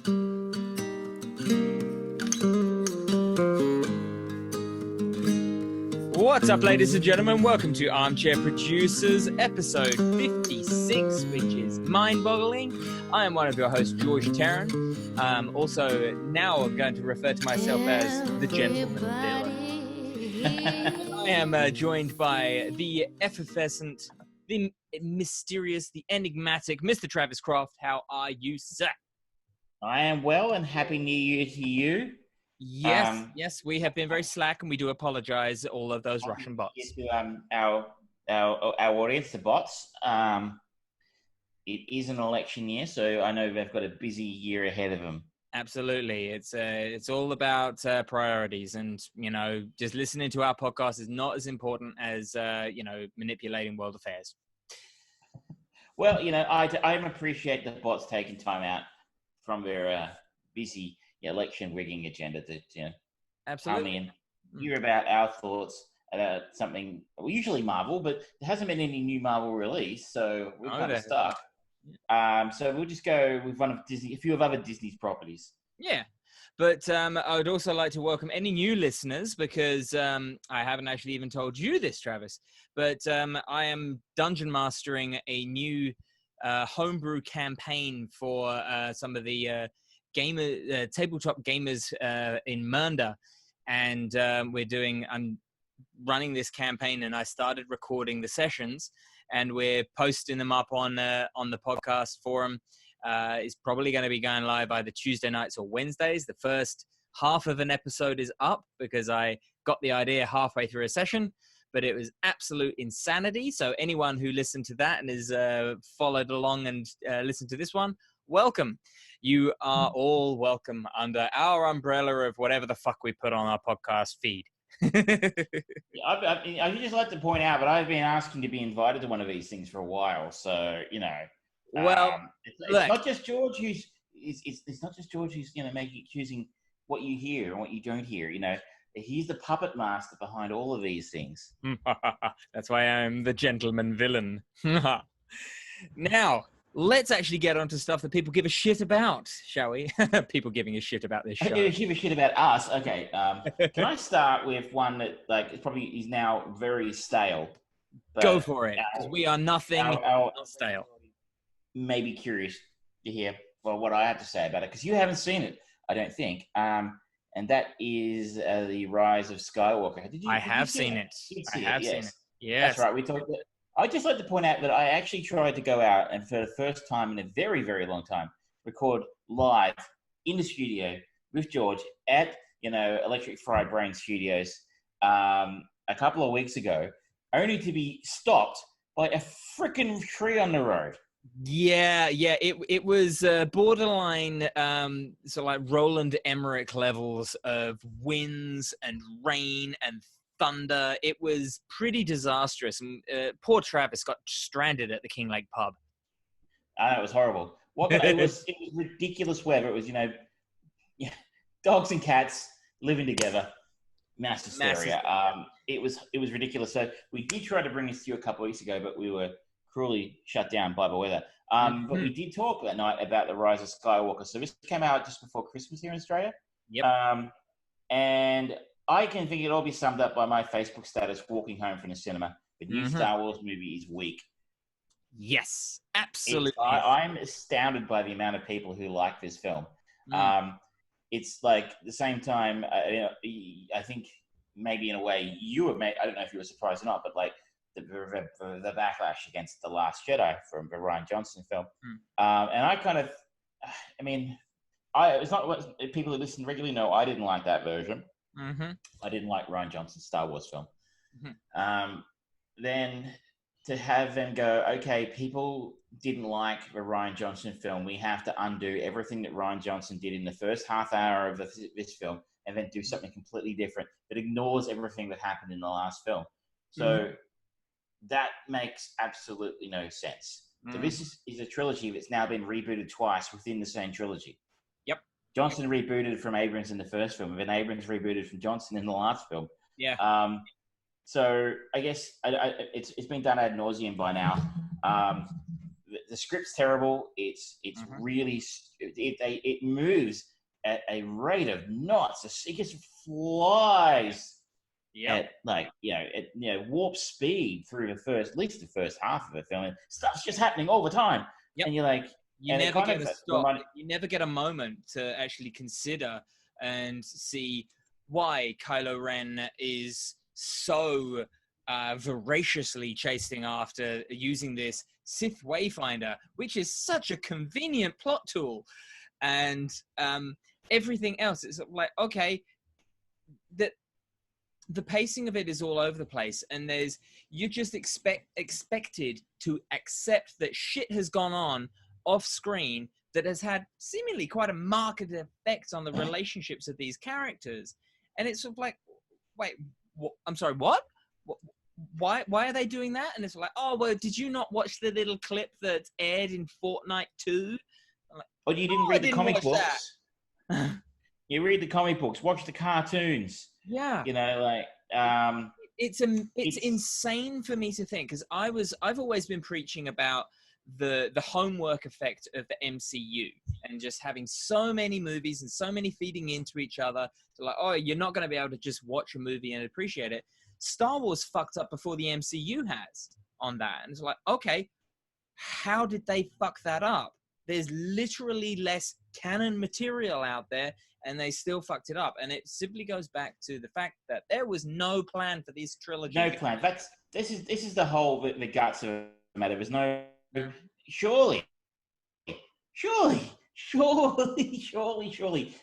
What's up, ladies and gentlemen? Welcome to Armchair Producers, episode 56, which is mind-boggling. I am one of your hosts, George Tarrant. Also, now I'm going to refer to myself as the Gentleman Villain. I am joined by the effervescent, the mysterious, the enigmatic Mr. Travis Croft. How are you, sir? I am well, and Happy New Year to you. Yes, we have been very slack, and we do apologize, all of those Russian bots. To our audience, the bots. It is an election year, so I know they've got a busy year ahead of them. Absolutely, it's all about priorities, and just listening to our podcast is not as important as manipulating world affairs. Well, I appreciate the bots taking time out from their busy election rigging agenda to absolutely come in, hear about our thoughts about something. We usually Marvel, but there hasn't been any new Marvel release, so we're kind of stuck. So we'll just go with one of Disney, a few of other Disney's properties. Yeah, but I would also like to welcome any new listeners because I haven't actually even told you this, Travis. But I am dungeon mastering a new homebrew campaign for some of the tabletop gamers in Mernda, and I'm running this campaign, and I started recording the sessions, and we're posting them up on the podcast forum. It's probably going to be going live either Tuesday nights or Wednesdays. The first half of an episode is up because I got the idea halfway through a session, but it was absolute insanity. So anyone who listened to that and has followed along and listened to this one, welcome. You are all welcome under our umbrella of whatever the fuck we put on our podcast feed. I just like to point out that I've been asking to be invited to one of these things for a while, so Well, it's not just George who's it's not just George who's choosing what you hear and what you don't hear. He's the puppet master behind all of these things. That's why I'm the gentleman villain. Now, let's actually get onto stuff that people give a shit about, shall we? People giving a shit about this show. Give a shit about us. Okay. Can I start with one that it probably is now very stale? Go for it, because we are nothing not stale. Maybe curious to hear what I have to say about it, because you haven't seen it, I don't think. And that is the Rise of Skywalker. I have seen it. I have seen it. Yes. That's right. We talked. I'd just like to point out that I actually tried to go out and for the first time in a very, very long time, record live in the studio with George at, Electric Fried Brain Studios a couple of weeks ago, only to be stopped by a freaking tree on the road. Yeah. It was borderline, so like Roland Emmerich levels of winds and rain and thunder. It was pretty disastrous, and poor Travis got stranded at the King Lake pub. It was horrible. It was ridiculous weather. It was dogs and cats living together, mass hysteria. It was ridiculous. So we did try to bring this to you a couple of weeks ago, but we were cruelly shut down by the weather. But we did talk that night about the Rise of Skywalker. So this came out just before Christmas here in Australia. Yep. And I can think it'll all be summed up by my Facebook status walking home from the cinema. The new Star Wars movie is weak. Yes, absolutely. I'm astounded by the amount of people who like this film. It's like the same time, I think maybe in a way you were, I don't know if you were surprised or not, but like the backlash against The Last Jedi from the Rian Johnson film. And I kind of, it's not what people who listen regularly know. I didn't like that version. I didn't like Rian Johnson's Star Wars film. Then to have them go, okay, people didn't like the Rian Johnson film. We have to undo everything that Rian Johnson did in the first half hour of this film and then do something completely different that ignores everything that happened in the last film. So that makes absolutely no sense. So this is a trilogy that's now been rebooted twice within the same trilogy. Yep. Johnson rebooted from Abrams in the first film, and then Abrams rebooted from Johnson in the last film. Yeah. So I guess it's been done ad nauseum by now. the script's terrible. It's really it moves at a rate of knots. It just flies at warp speed through at least the first half of the film. And stuff's just happening all the time, and you're like, you never get a stop. You never get a moment to actually consider and see why Kylo Ren is so voraciously chasing after using this Sith Wayfinder, which is such a convenient plot tool, and everything else. It's like, okay, the pacing of it is all over the place, and you're just expected to accept that shit has gone on off screen that has had seemingly quite a marked effect on the relationships of these characters. And it's sort of like, wait, I'm sorry, what? Why are they doing that? And it's like, oh, well, did you not watch the little clip that aired in Fortnite 2? I'm like, or you didn't read the comic books. You read the comic books, watch the cartoons. Yeah. You know, like... it's insane for me to think, because I've always been preaching about the homework effect of the MCU and just having so many movies and so many feeding into each other. So like, oh, you're not going to be able to just watch a movie and appreciate it. Star Wars fucked up before the MCU has on that. And it's like, okay, how did they fuck that up? There's literally less canon material out there, and they still fucked it up. And it simply goes back to the fact that there was no plan for this trilogy. No plan. This is the whole the guts of the matter. There's no... Surely,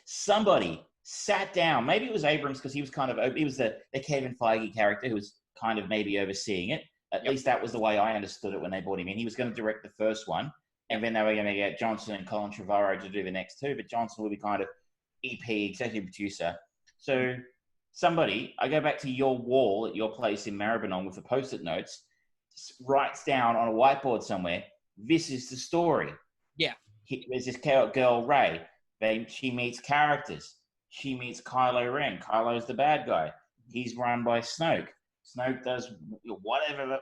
somebody sat down. Maybe it was Abrams, because he was the Kevin Feige character who was kind of maybe overseeing it. At least that was the way I understood it when they brought him in. He was going to direct the first one, and then they were going to get Johnson and Colin Trevorrow to do the next two. But Johnson will be kind of EP, executive producer. So I go back to your wall at your place in Maribyrnong with the post-it notes, writes down on a whiteboard somewhere, this is the story. Yeah. There's this girl, Rey. She meets characters. She meets Kylo Ren. Kylo's the bad guy. He's run by Snoke. Snoke does whatever,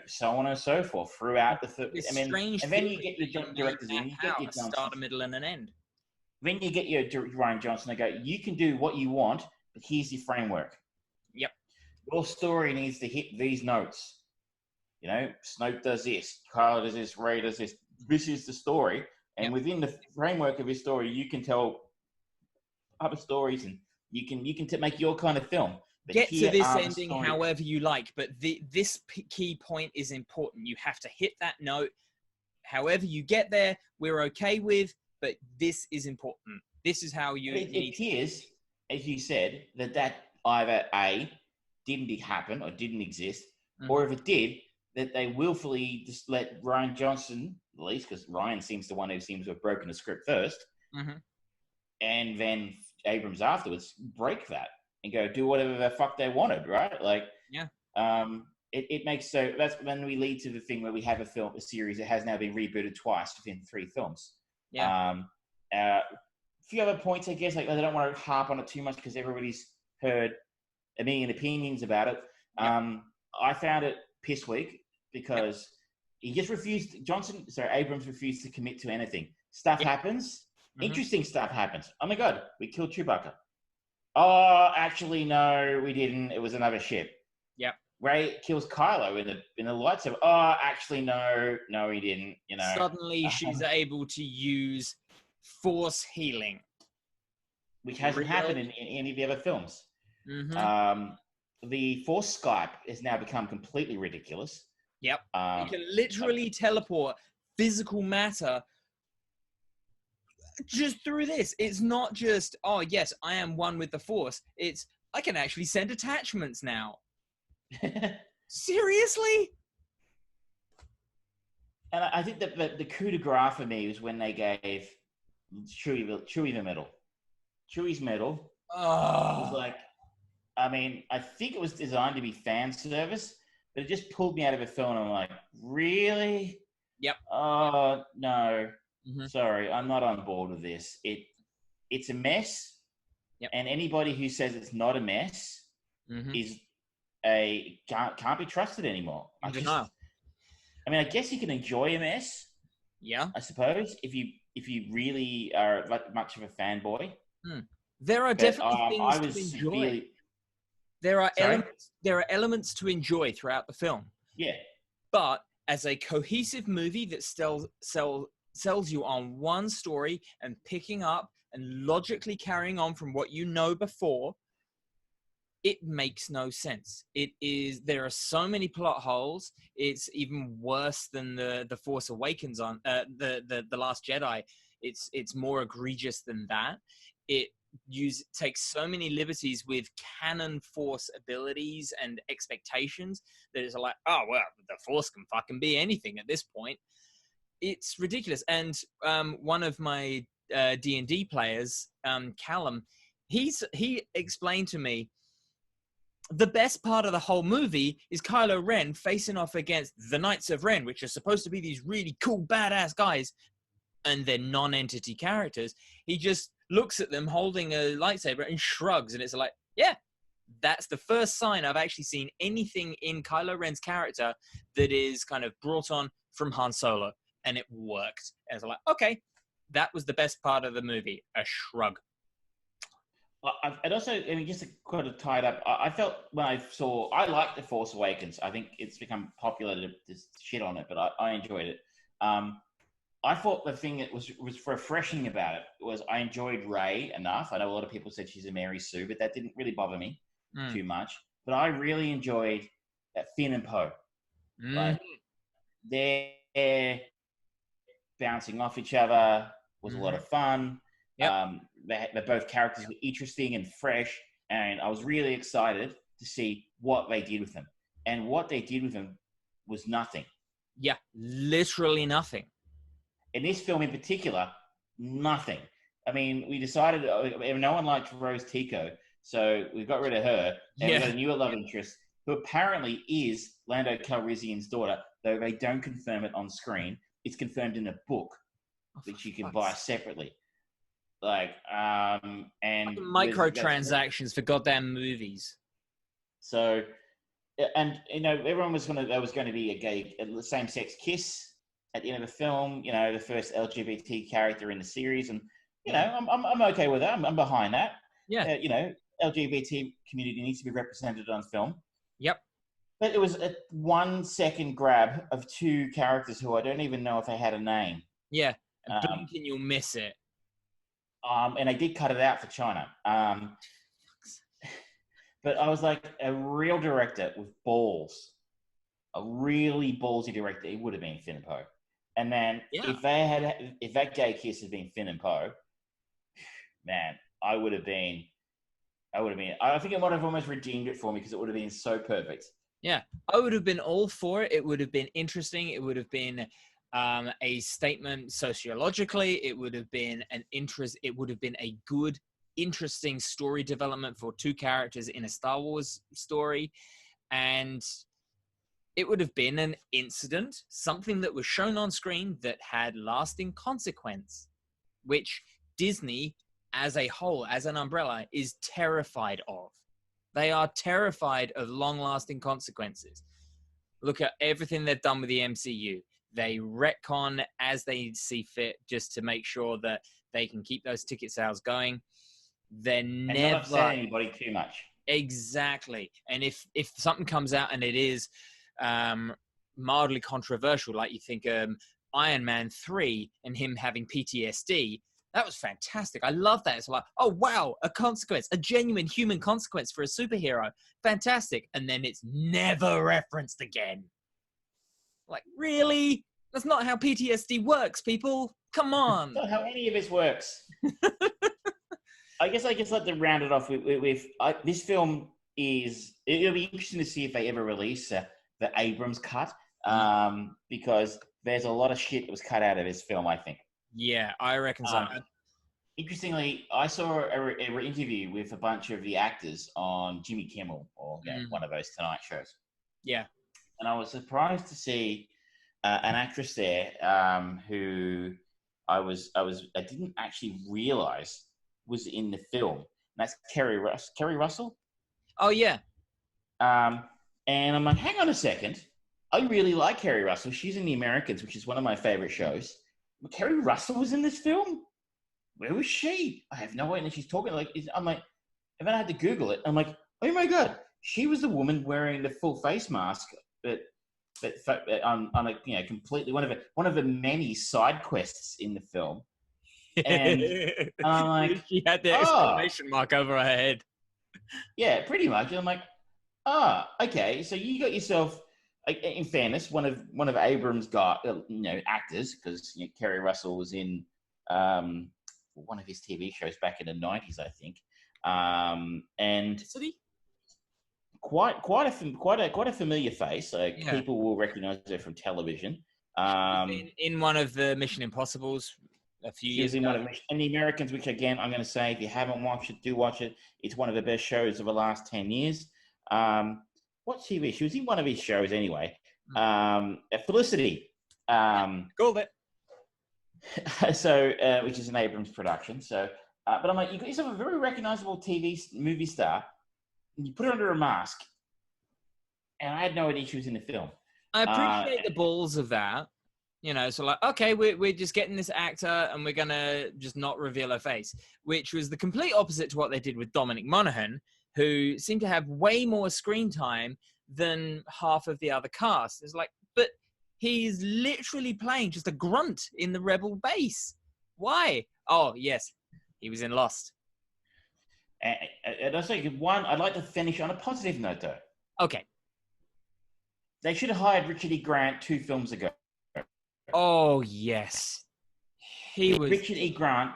so on and so forth throughout the... and then you get the directors in, you get your start, a middle, and an end. Then you get your Rian Johnson. They go, you can do what you want, but here's your framework. Yep. Your story needs to hit these notes. Snoke does this, Kylo does this, Rey does this. This is the story. And within the framework of his story, you can tell other stories, and you can make your kind of film. But get to this ending however you like, but this key point is important. You have to hit that note. However you get there, we're okay with, but this is important. This is how you... It appears, as you said, that either A, didn't happen or didn't exist, or if it did, that they willfully just let Rian Johnson, at least, because Ryan seems the one who seems to have broken the script first, and then Abrams afterwards break that and go do whatever the fuck they wanted, right? Like, it makes... So that's when we lead to the thing where we have a series that has now been rebooted twice within 3 films. A few other points, I guess, like I don't want to harp on it too much because everybody's heard a million opinions about it. I found it piss weak because he just refused... Abrams refused to commit to anything. Stuff happens. Interesting stuff happens. Oh my God, we killed Chewbacca. Oh, actually, no, we didn't. It was another ship. Yep. Rey kills Kylo in the lightsaber. Oh, actually, no, he didn't. Suddenly, she's able to use force healing, which hasn't happened in any of the other films. The force Skype has now become completely ridiculous. Yep. You can literally teleport physical matter just through this. It's not just, oh, yes, I am one with the force. It's, I can actually send attachments now. Seriously? And I think that the coup de grace for me was when they gave Chewie the medal. Chewie's medal was like, I think it was designed to be fan service, but it just pulled me out of a film, and I'm like, really? Yep. Oh, no. Sorry, I'm not on board with this. It's a mess, and anybody who says it's not a mess is can't be trusted anymore. I mean, I guess you can enjoy a mess, Yeah. I suppose, if you really are like much of a fanboy. Hmm. There are But definitely I things to was enjoy. severely There are sorry. elements to enjoy throughout the film. Yeah, But as a cohesive movie that sells you on one story and picking up and logically carrying on from what you know before, it makes no sense. There are so many plot holes. It's even worse than the Force Awakens on the Last Jedi. It's more egregious than that. It takes so many liberties with canon Force abilities and expectations that it's like, oh well, the Force can fucking be anything at this point. It's ridiculous. And one of my D&D players, Callum, he explained to me the best part of the whole movie is Kylo Ren facing off against the Knights of Ren, which are supposed to be these really cool, badass guys, and they're non-entity characters. He just looks at them holding a lightsaber and shrugs, and it's like, yeah, that's the first sign I've actually seen anything in Kylo Ren's character that is kind of brought on from Han Solo, and it worked. And it's like, okay, that was the best part of the movie, a shrug. and also, I mean, just to kind of tie it up, I felt when I liked The Force Awakens. I think it's become popular to shit on it, but I enjoyed it. I thought the thing that was refreshing about it was I enjoyed Rey enough. I know a lot of people said she's a Mary Sue, but that didn't really bother me too much. But I really enjoyed that Finn and Poe. Like, they're bouncing off each other was a lot of fun. Yep. They're both characters were interesting and fresh, and I was really excited to see what they did with them. And what they did with them was nothing. Yeah, literally nothing. In this film in particular, nothing. I mean, we decided no one liked Rose Tico, so we got rid of her, and we got a new love interest who apparently is Lando Calrissian's daughter, though they don't confirm it on screen. It's confirmed in a book, which you can buy separately. Like, and microtransactions for goddamn movies. So, and everyone was there was going to be a same-sex kiss at the end of the film. The first LGBT character in the series, and I'm okay with that. I'm behind that. Yeah. LGBT community needs to be represented on film. Yep. But it was a 1 second grab of two characters who I don't even know if they had a name. Yeah. Blink and you'll miss it. And they did cut it out for China. But I was like, a real director with balls, a really ballsy director, it would have been Finn and Poe. And then if that gay kiss had been Finn and Poe, man, I think it might have almost redeemed it for me because it would have been so perfect. Yeah, I would have been all for it. It would have been interesting. It would have been a statement sociologically. It would have been an interest. It would have been a good, interesting story development for two characters in a Star Wars story. And it would have been an incident, something that was shown on screen that had lasting consequence, which Disney as a whole, as an umbrella, is terrified of. They are terrified of long-lasting consequences. Look at everything they've done with the MCU. They retcon as they see fit just to make sure that they can keep those ticket sales going. They're never... And not upset anybody too much. Exactly. And if something comes out and it is mildly controversial, like you think Iron Man 3 and him having PTSD, that was fantastic. I love that. It's like, oh, wow, a consequence, a genuine human consequence for a superhero. Fantastic. And then it's never referenced again. Like, really? That's not how PTSD works, people. Come on. That's not how any of this works. I guess let them round it off with this film is... It'll be interesting to see if they ever release the Abrams cut because there's a lot of shit that was cut out of this film, I think. Yeah, I reckon so. Interestingly, I saw an interview with a bunch of the actors on Jimmy Kimmel or one of those Tonight shows. Yeah. And I was surprised to see an actress there who I didn't actually realize was in the film. And that's Kerry Russell. Oh, yeah. And I'm like, hang on a second. I really like Kerry Russell. She's in The Americans, which is one of my favorite shows. But Kerry Russell was in this film? Where was she? I have no idea. And she's talking like, I'm like, and then I had to Google it. I'm like, oh my God, she was the woman wearing the full face mask on a, you know, completely one of the many side quests in the film. And I'm like, She had the oh, exclamation mark over her head. yeah, pretty much. And I'm like, okay. So you got yourself, in fairness, one of Abrams' actors, because Kerry Russell was in one of his TV shows back in the '90s, I think, and quite a familiar face. People will recognize her from television. In one of the Mission Impossibles a few years ago. One of and The Americans, which again I'm going to say, if you haven't watched it, do watch it. It's one of the best shows of the last 10 years. What TV? She was in one of his shows anyway. Felicity. Called it. So, which is an Abrams production. So, but I'm like, you got yourself a very recognizable movie star, and you put her under a mask, and I had no idea she was in the film. I appreciate the balls of that. So like, okay, we're just getting this actor and we're going to just not reveal her face, which was the complete opposite to what they did with Dominic Monaghan, who seemed to have way more screen time than half of the other cast. It's like, but he's literally playing just a grunt in the Rebel base. Why? Oh, yes, he was in Lost. And I say, I'd like to finish on a positive note, though. Okay. They should have hired Richard E. Grant 2 films ago. Oh, yes. Richard E. Grant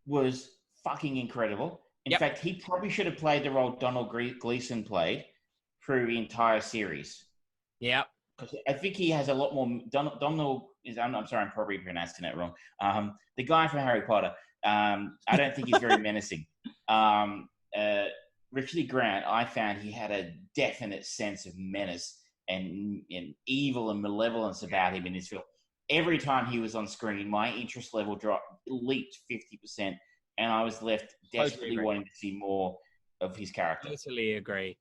was fucking incredible. In fact, he probably should have played the role Donald Gleason played through the entire series. Yeah. I think he has a lot more. Donald is. I'm sorry, I'm probably pronouncing it wrong. The guy from Harry Potter. I don't think he's very menacing. Richard E. Grant, I found he had a definite sense of menace and evil and malevolence about him in this film. Every time he was on screen, my interest level leaped 50%, and I was left desperately wanting to see more of his character. Totally agree.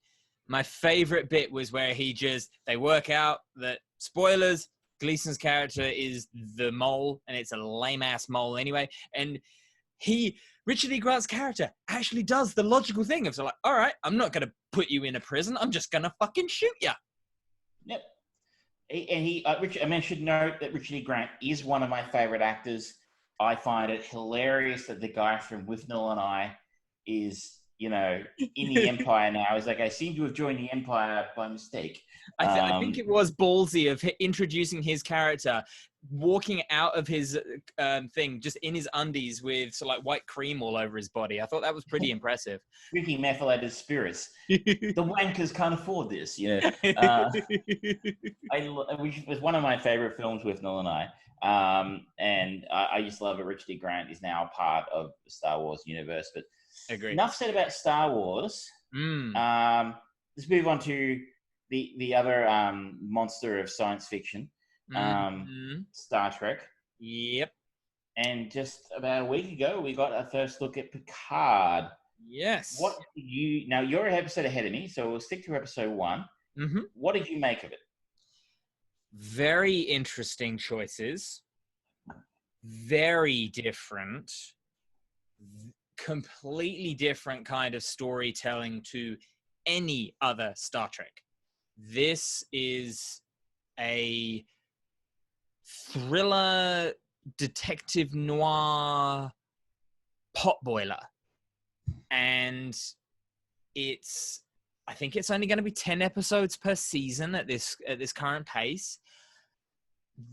My favorite bit was where they work out that, spoilers, Gleason's character is the mole, and it's a lame-ass mole anyway, and Richard E. Grant's character actually does the logical thing of, like, all right, I'm not going to put you in a prison, I'm just going to fucking shoot you. Yep. And I should note that Richard E. Grant is one of my favorite actors. I find it hilarious that the guy from Withnell and I is, in the Empire now. He's like, I seem to have joined the Empire by mistake. I think it was ballsy of introducing his character, walking out of his thing just in his undies with white cream all over his body. I thought that was pretty impressive. Drinking methylated spirits. The wankers can't afford this, Which was one of my favorite films with Noel and I. And I just love that Richard E. Grant is now part of the Star Wars universe. But Agreed. Enough said about Star Wars. Let's move on to the other monster of science fiction, Star Trek. Yep. And just about a week ago, we got our first look at Picard. Yes. Now you're an episode ahead of me, so we'll stick to episode 1. Mm-hmm. What did you make of it? Very interesting choices. Very different. Completely different kind of storytelling to any other Star Trek. This is a thriller, detective noir potboiler. And I think it's only going to be 10 episodes per season at this current pace.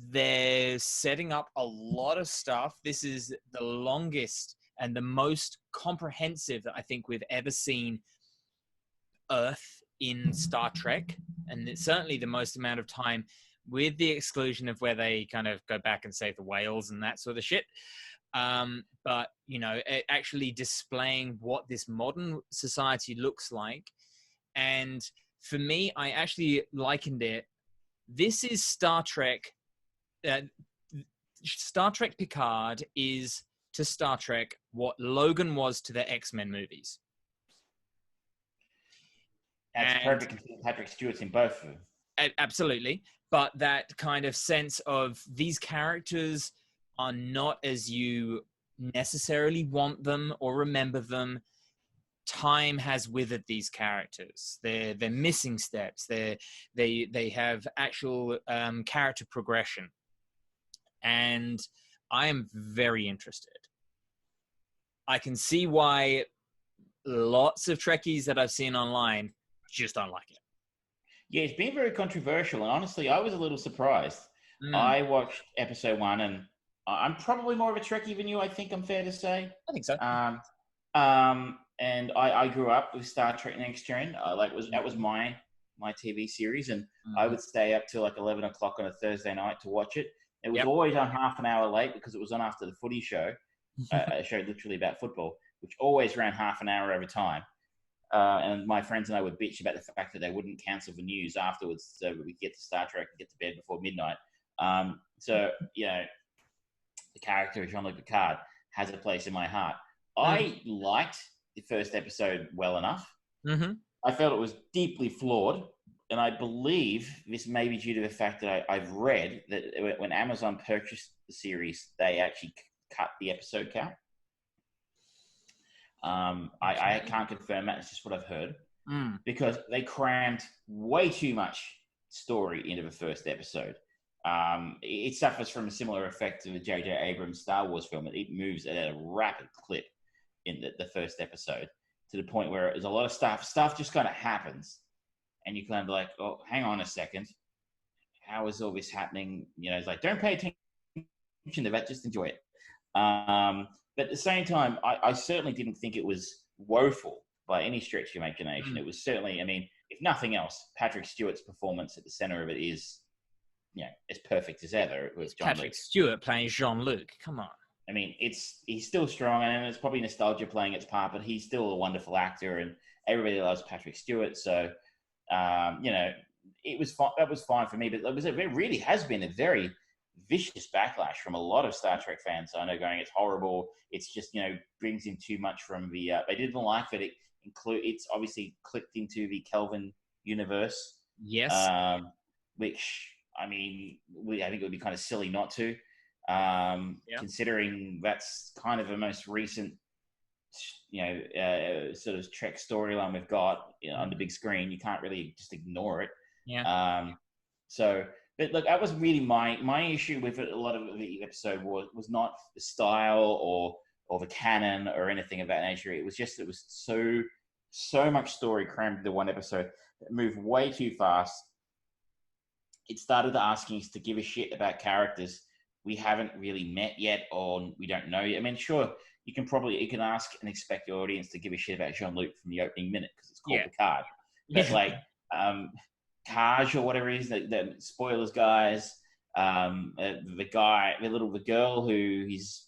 They're setting up a lot of stuff. This is the longest and the most comprehensive that I think we've ever seen Earth in Star Trek. And it's certainly the most amount of time, with the exclusion of where they kind of go back and save the whales and that sort of shit. But, actually displaying what this modern society looks like. And for me, I actually likened it. This is Star Trek. Star Trek Picard is to Star Trek what Logan was to the X-Men movies. That's perfect. Patrick Stewart's in both of them. Absolutely. but that kind of sense of these characters are not as you necessarily want them or remember them. Time has withered these characters. They're missing steps. They have actual character progression, and I am very interested. I can see why lots of Trekkies that I've seen online just don't like it. Yeah, it's been very controversial, and honestly, I was a little surprised. I watched episode 1, and I'm probably more of a Trekkie than you. I think I'm fair to say. I think so. And I grew up with Star Trek Next Gen. That was my TV series, and I would stay up till like 11 o'clock on a Thursday night to watch it. It was always on half an hour late because it was on after the footy show, a show literally about football, which always ran half an hour over time. And my friends and I would bitch about the fact that they wouldn't cancel the news afterwards, so we'd get to Star Trek and get to bed before midnight. So, you know, the character of Jean-Luc Picard has a place in my heart. I liked the first episode well enough. I felt it was deeply flawed, and I believe this may be due to the fact that I've read that when Amazon purchased the series, they actually cut the episode count. I can't confirm that. It's just what I've heard. Because they crammed way too much story into the first episode. It suffers from a similar effect to the J.J. Abrams Star Wars film. It moves at a rapid clip in the first episode, to the point where there's a lot of stuff just kind of happens, and you kind of like, oh, hang on a second, how is all this happening? You know, it's like, don't pay attention to that, just enjoy it. But at the same time, I certainly didn't think it was woeful by any stretch of imagination. It was certainly, I mean, if nothing else, Patrick Stewart's performance at the center of it is, you know, as perfect as ever. It was Patrick Stewart playing Jean-Luc. Come on. I mean, he's still strong, and it's probably nostalgia playing its part, but he's still a wonderful actor, and everybody loves Patrick Stewart. So, you know, it was fine. That was fine for me. But it really has been a very vicious backlash from a lot of Star Trek fans. I know, going, it's horrible. It's just, you know, brings in too much from the. They didn't like that it's obviously clicked into the Kelvin universe. Yes. Which, I mean, I think it would be kind of silly not to. Considering that's kind of the most recent, you know, sort of Trek storyline we've got, you know, on the big screen. You can't really just ignore it. So, but look, that was really my issue with it. A lot of the episode was not the style or the canon or anything of that nature. It was just, it was so much story crammed into one episode that moved way too fast. It started asking us to give a shit about characters we haven't really met yet, or we don't know yet. I mean, sure, you can ask and expect your audience to give a shit about Jean-Luc from the opening minute because it's called Picard. But like Kaj or whatever it is, the spoilers guys, the girl who he's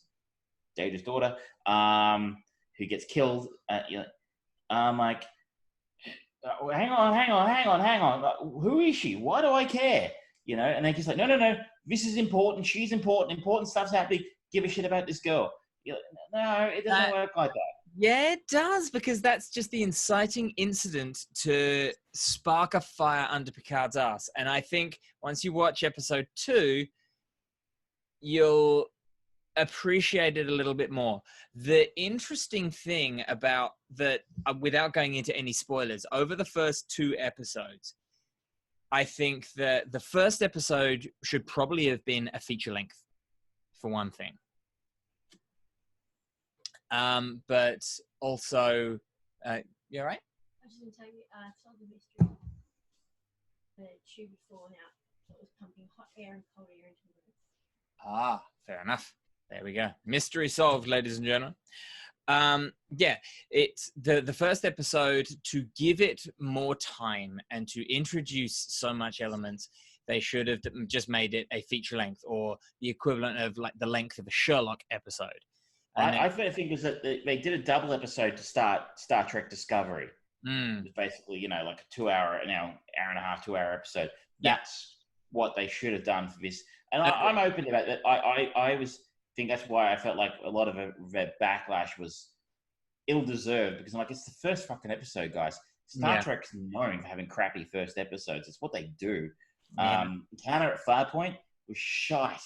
Data's daughter, who gets killed. You know, I'm like, hang on. Who is she? Why do I care? You know, and they're just like, no. This is important. She's important. Important stuff's happening. Give a shit about this girl. You're like, no, it doesn't work like that. Yeah, it does, because that's just the inciting incident to spark a fire under Picard's ass. And I think once you watch episode 2, you'll appreciate it a little bit more. The interesting thing about that, without going into any spoilers, over the first 2 episodes, I think that the first episode should probably have been a feature length, for one thing. But also, you all right? I was just going to tell you, solve the mystery. The tube had fallen out, so it was pumping hot air and cold air into the room. Ah, fair enough. There we go. Mystery solved, ladies and gentlemen. It's the first episode, to give it more time and to introduce so much elements. They should have just made it a feature length, or the equivalent of like the length of a Sherlock episode. I think is that they did a double episode to start Star Trek Discovery. It was basically, you know, like a 2 hour, hour and a half, 2 hour episode. That's what they should have done for this. And I'm open to that. I think that's why I felt like a lot of the backlash was ill-deserved, because I'm like, it's the first fucking episode, guys. Star Trek's known for having crappy first episodes. It's what they do. Yeah. Encounter at Farpoint was shite.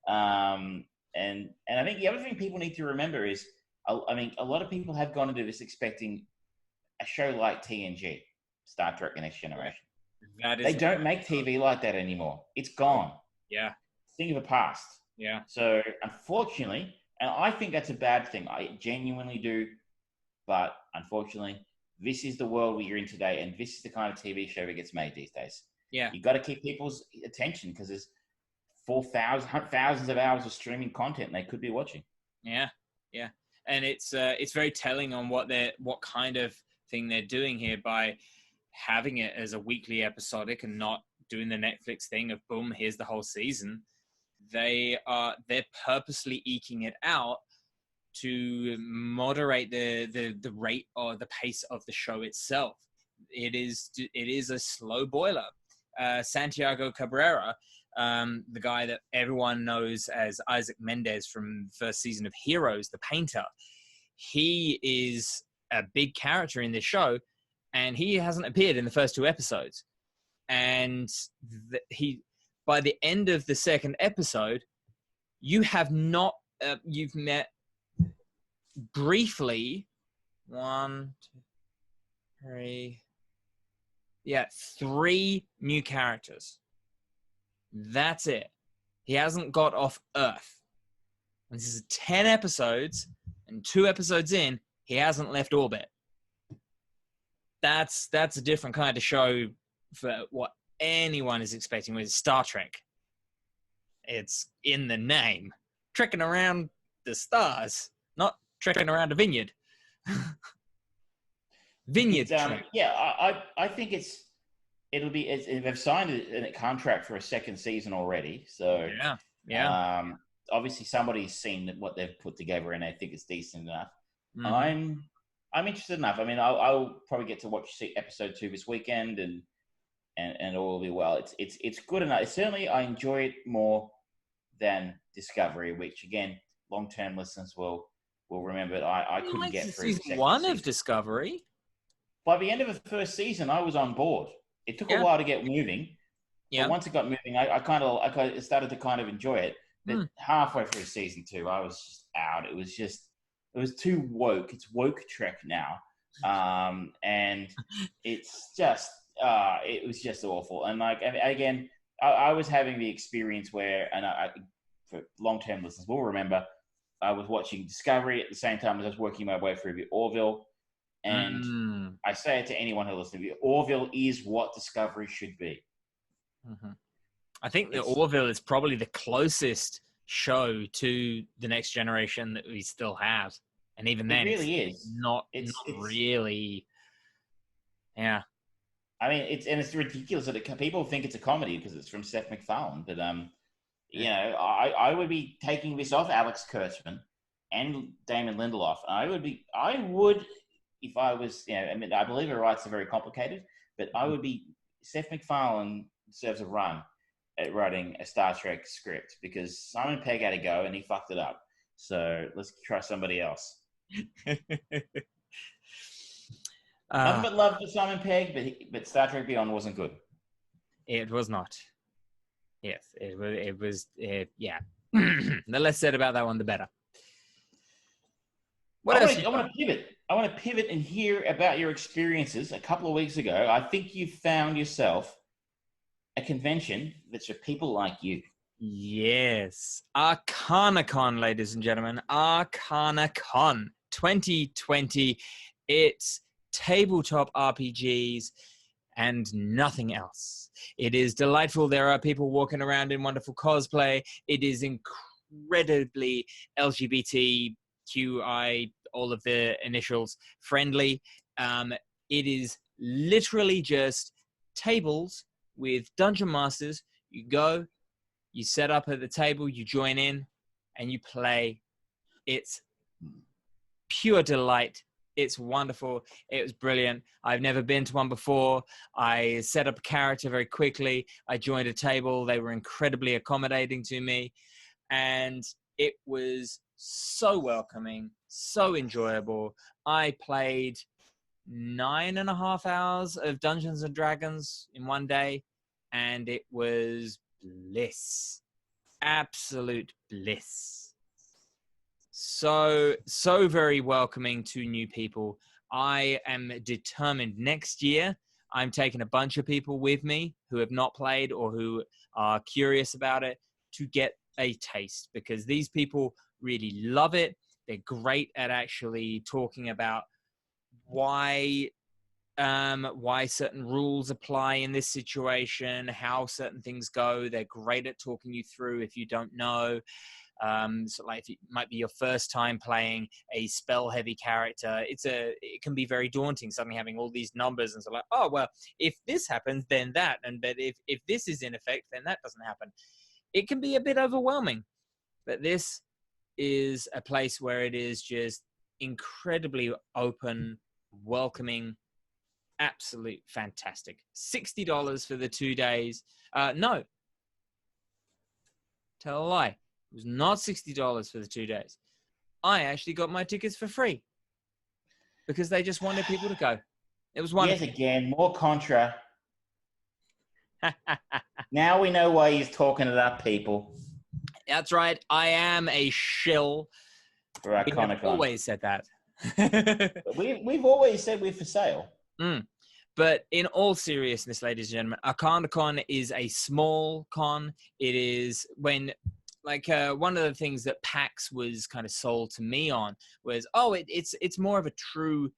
And I think the other thing people need to remember is, I mean, a lot of people have gone into this expecting a show like TNG, Star Trek: The Next Generation. That is. They don't make TV like that anymore. It's gone. Yeah. Thing of the past. Yeah. So unfortunately, and I think that's a bad thing. I genuinely do. But unfortunately, this is the world we're in today, and this is the kind of TV show that gets made these days. Yeah. You got to keep people's attention because there's thousands of hours of streaming content they could be watching. Yeah. Yeah. And it's very telling on what kind of thing they're doing here by having it as a weekly episodic and not doing the Netflix thing of boom, here's the whole season. They're purposely eking it out to moderate the rate or the pace of the show itself. It is a slow boiler. Santiago Cabrera, the guy that everyone knows as Isaac Mendez from the first season of Heroes, the painter, he is a big character in this show, and he hasn't appeared in the first 2 episodes. And by the end of the second episode, you've met briefly 3 new characters. That's it. He hasn't got off Earth. And this is 10 episodes, and 2 episodes in, he hasn't left orbit. That's a different kind of show for what anyone is expecting with Star Trek. It's in the name. Trekking around the stars, not trekking around a vineyard. Vineyard trek. Yeah, I think it'll be. They've signed a contract for a second season already. So yeah. Obviously, somebody's seen what they've put together, and they think it's decent enough. Mm-hmm. I'm interested enough. I mean, I'll probably get to watch episode 2 this weekend, and all will be well. It's good enough. Certainly, I enjoy it more than Discovery, which again, long-term listeners will remember. I couldn't get through season 1 of Discovery. By the end of the first season, I was on board. It took a while to get moving. Yeah. But once it got moving, I started to kind of enjoy it. But halfway through season 2, I was just out. It was too woke. It's woke Trek now. And it's just, it was just awful. And again, I was having the experience where, and for long-term listeners will remember, I was watching Discovery at the same time as I was working my way through the Orville. And I say it to anyone who listens, the Orville is what Discovery should be. Mm-hmm. I think the Orville is probably the closest show to the Next Generation that we still have. And even then, it really is. It's really. Yeah. I mean, it's ridiculous that people think it's a comedy because it's from Seth MacFarlane. But, you know, I would be taking this off Alex Kurtzman and Damon Lindelof. I would, if I was, you know, I mean, I believe her rights are very complicated, but I would be, Seth MacFarlane deserves a run at writing a Star Trek script because Simon Pegg had to go and he fucked it up. So let's try somebody else. Nothing but love for Simon Pegg, but Star Trek Beyond wasn't good. It was not. Yes, it was. Yeah. The less said about that one, the better. I want to pivot and hear about your experiences. A couple of weeks ago, I think you found yourself a convention that's for people like you. Yes. ArcanaCon, ladies and gentlemen. ArcanaCon 2020. It's tabletop RPGs and nothing else. It is delightful. There are people walking around in wonderful cosplay. It is incredibly LGBTQI, all of the initials, friendly. It is literally just tables with dungeon masters. You go, you set up at the table, you join in, and you play. It's pure delight. It's wonderful. It was brilliant. I've never been to one before. I set up a character very quickly. I joined a table. They were incredibly accommodating to me. And it was so welcoming, so enjoyable. I played 9.5 hours of Dungeons and Dragons in one day. and it was bliss, absolute bliss. So very welcoming to new people. I am determined next year. I'm taking a bunch of people with me who have not played or who are curious about it to get a taste, because these people really love it. They're great at actually talking about why certain rules apply in this situation, how certain things go. They're great at talking you through if you don't know. So like if it might be your first time playing a spell heavy character, it can be very daunting suddenly having all these numbers and so like, oh well, if this happens then that, and but if this is in effect then that doesn't happen. It can be a bit overwhelming, but this is a place where it is just incredibly open, welcoming, absolute fantastic. $60 for the 2 days. No, tell a lie. It was not $60 for the 2 days. I actually got my tickets for free because they just wanted people to go. It was wonderful. Yes, again, more Contra. Now we know why he's talking it up, people. That's right. I am a shill. For our We have always said that. We've always said we're for sale. But in all seriousness, ladies and gentlemen, Arcanacon is a small con. It is when, like, one of the things that PAX was kind of sold to me on was, it's more of a true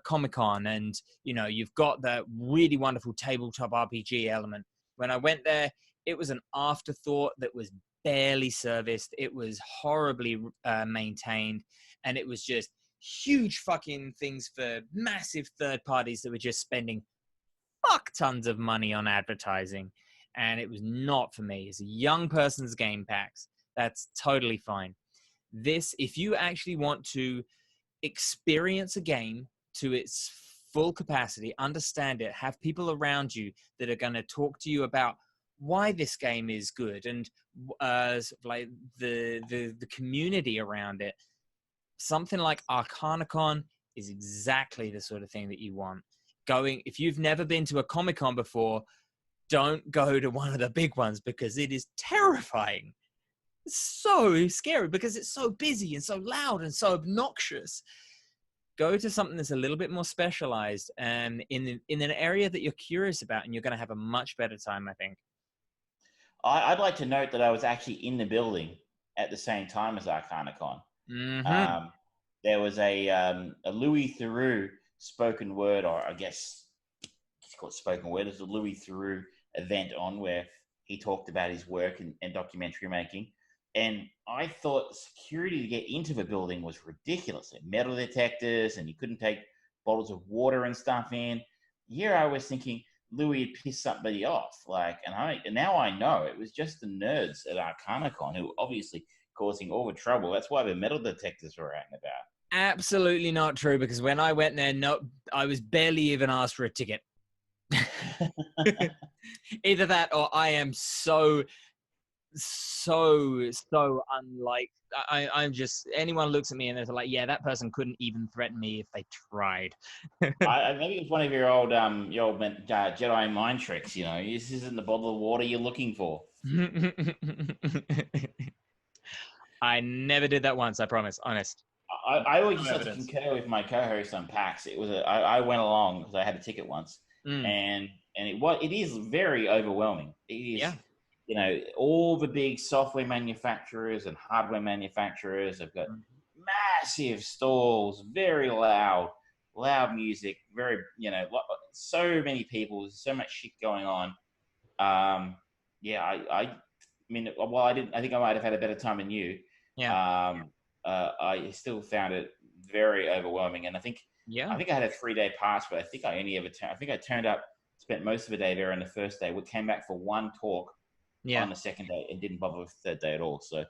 Comic-Con, and you know, you've got that really wonderful tabletop RPG element. When I went there, it was an afterthought that was barely serviced. It was horribly maintained, and it was just huge fucking things for massive third parties that were just spending fuck tons of money on advertising, and it was not for me. It's a young person's game, PAX. That's totally fine. This, if you actually want to experience a game to its full capacity, understand it, have people around you that are going to talk to you about why this game is good, and like the community around it, something like Arcanacon is exactly the sort of thing that you want. If you've never been to a Comic-Con before, don't go to one of the big ones because it is terrifying. It's so scary because it's so busy and so loud and so obnoxious. Go to something that's a little bit more specialized and in an area that you're curious about, and you're going to have a much better time, I think. I'd like to note that I was actually in the building at the same time as Arcanacon. Mm-hmm. There was a Louis Theroux spoken word, or I guess it's called spoken word. There's a Louis Theroux event on where he talked about his work and documentary making. And I thought security to get into the building was ridiculous. Like metal detectors, and you couldn't take bottles of water and stuff in. Here I was thinking Louis had pissed somebody off. And now I know it was just the nerds at Arcanacon who were obviously causing all the trouble. That's why the metal detectors were out and about. Absolutely not true, because when I went there, I was barely even asked for a ticket. Either that or I am so unlike. I'm just, anyone looks at me and they're like, yeah, that person couldn't even threaten me if they tried. Maybe it's one of your old Jedi mind tricks. You know, this isn't the bottle of water you're looking for. I never did that once, I promise, honest. I always just have to concur with my co-host on PAX. I went along because I had a ticket once, and it is very overwhelming. It is, yeah. You know, all the big software manufacturers and hardware manufacturers have got massive stalls, very loud music, very, you know, so many people, so much shit going on. I mean, well, I think I might have had a better time than you. Yeah. I still found it very overwhelming, and I think I had a 3-day pass, but I think I only ever I turned up, spent most of the day there on the first day. We came back for one talk on the second day and didn't bother with the third day at all. So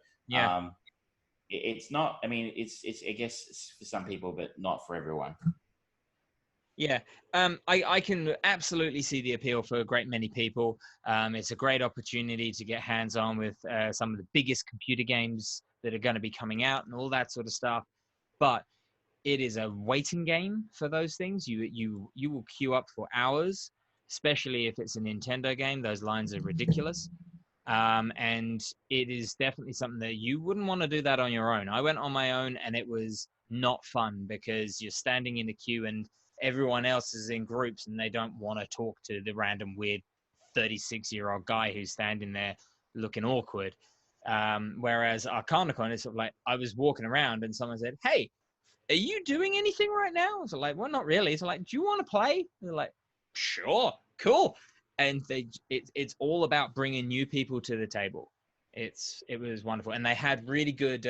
it's not. I mean, it's I guess it's for some people, but not for everyone. Yeah, I can absolutely see the appeal for a great many people. It's a great opportunity to get hands-on with some of the biggest computer games that are going to be coming out and all that sort of stuff. But it is a waiting game for those things. You will queue up for hours. especially if it's a Nintendo game. Those lines are ridiculous. And it is definitely something that you wouldn't want to do that on your own. I went on my own and it was not fun because you're standing in the queue and everyone else is in groups and they don't want to talk to the random weird 36-year-old guy who's standing there looking awkward. Whereas Arcanacon is sort of like, I was walking around and someone said, "Hey, are you doing anything right now?" I was like, "Well, not really." So like, "Do you want to play?" And they're like, "Sure, cool." And it's all about bringing new people to the table. It was wonderful, and they had really good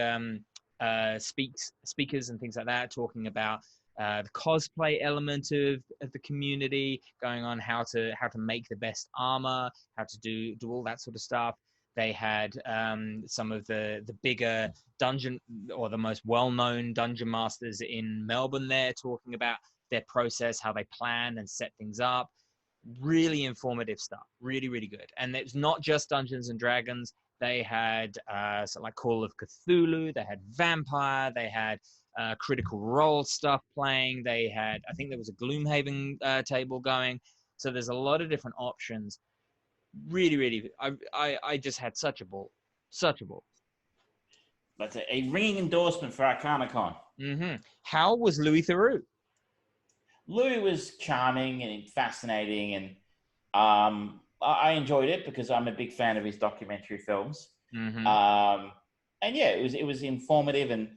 speakers and things like that talking about the cosplay element of the community, going on how to make the best armor, how to do all that sort of stuff. They had some of the bigger dungeon or the most well-known dungeon masters in Melbourne there talking about their process, how they plan and set things up. Really informative stuff. Really, really good. And it's not just Dungeons and Dragons. They had like Call of Cthulhu. They had Vampire. They had Critical Role stuff playing. They had, I think there was a Gloomhaven table going. So there's a lot of different options. Really, really, I just had such a ball. Such a ball. That's a ringing endorsement for Arcanacon. Mm-hmm. How was Louis Theroux? Louis was charming and fascinating, and I enjoyed it because I'm a big fan of his documentary films. Mm-hmm. And yeah, it was informative, and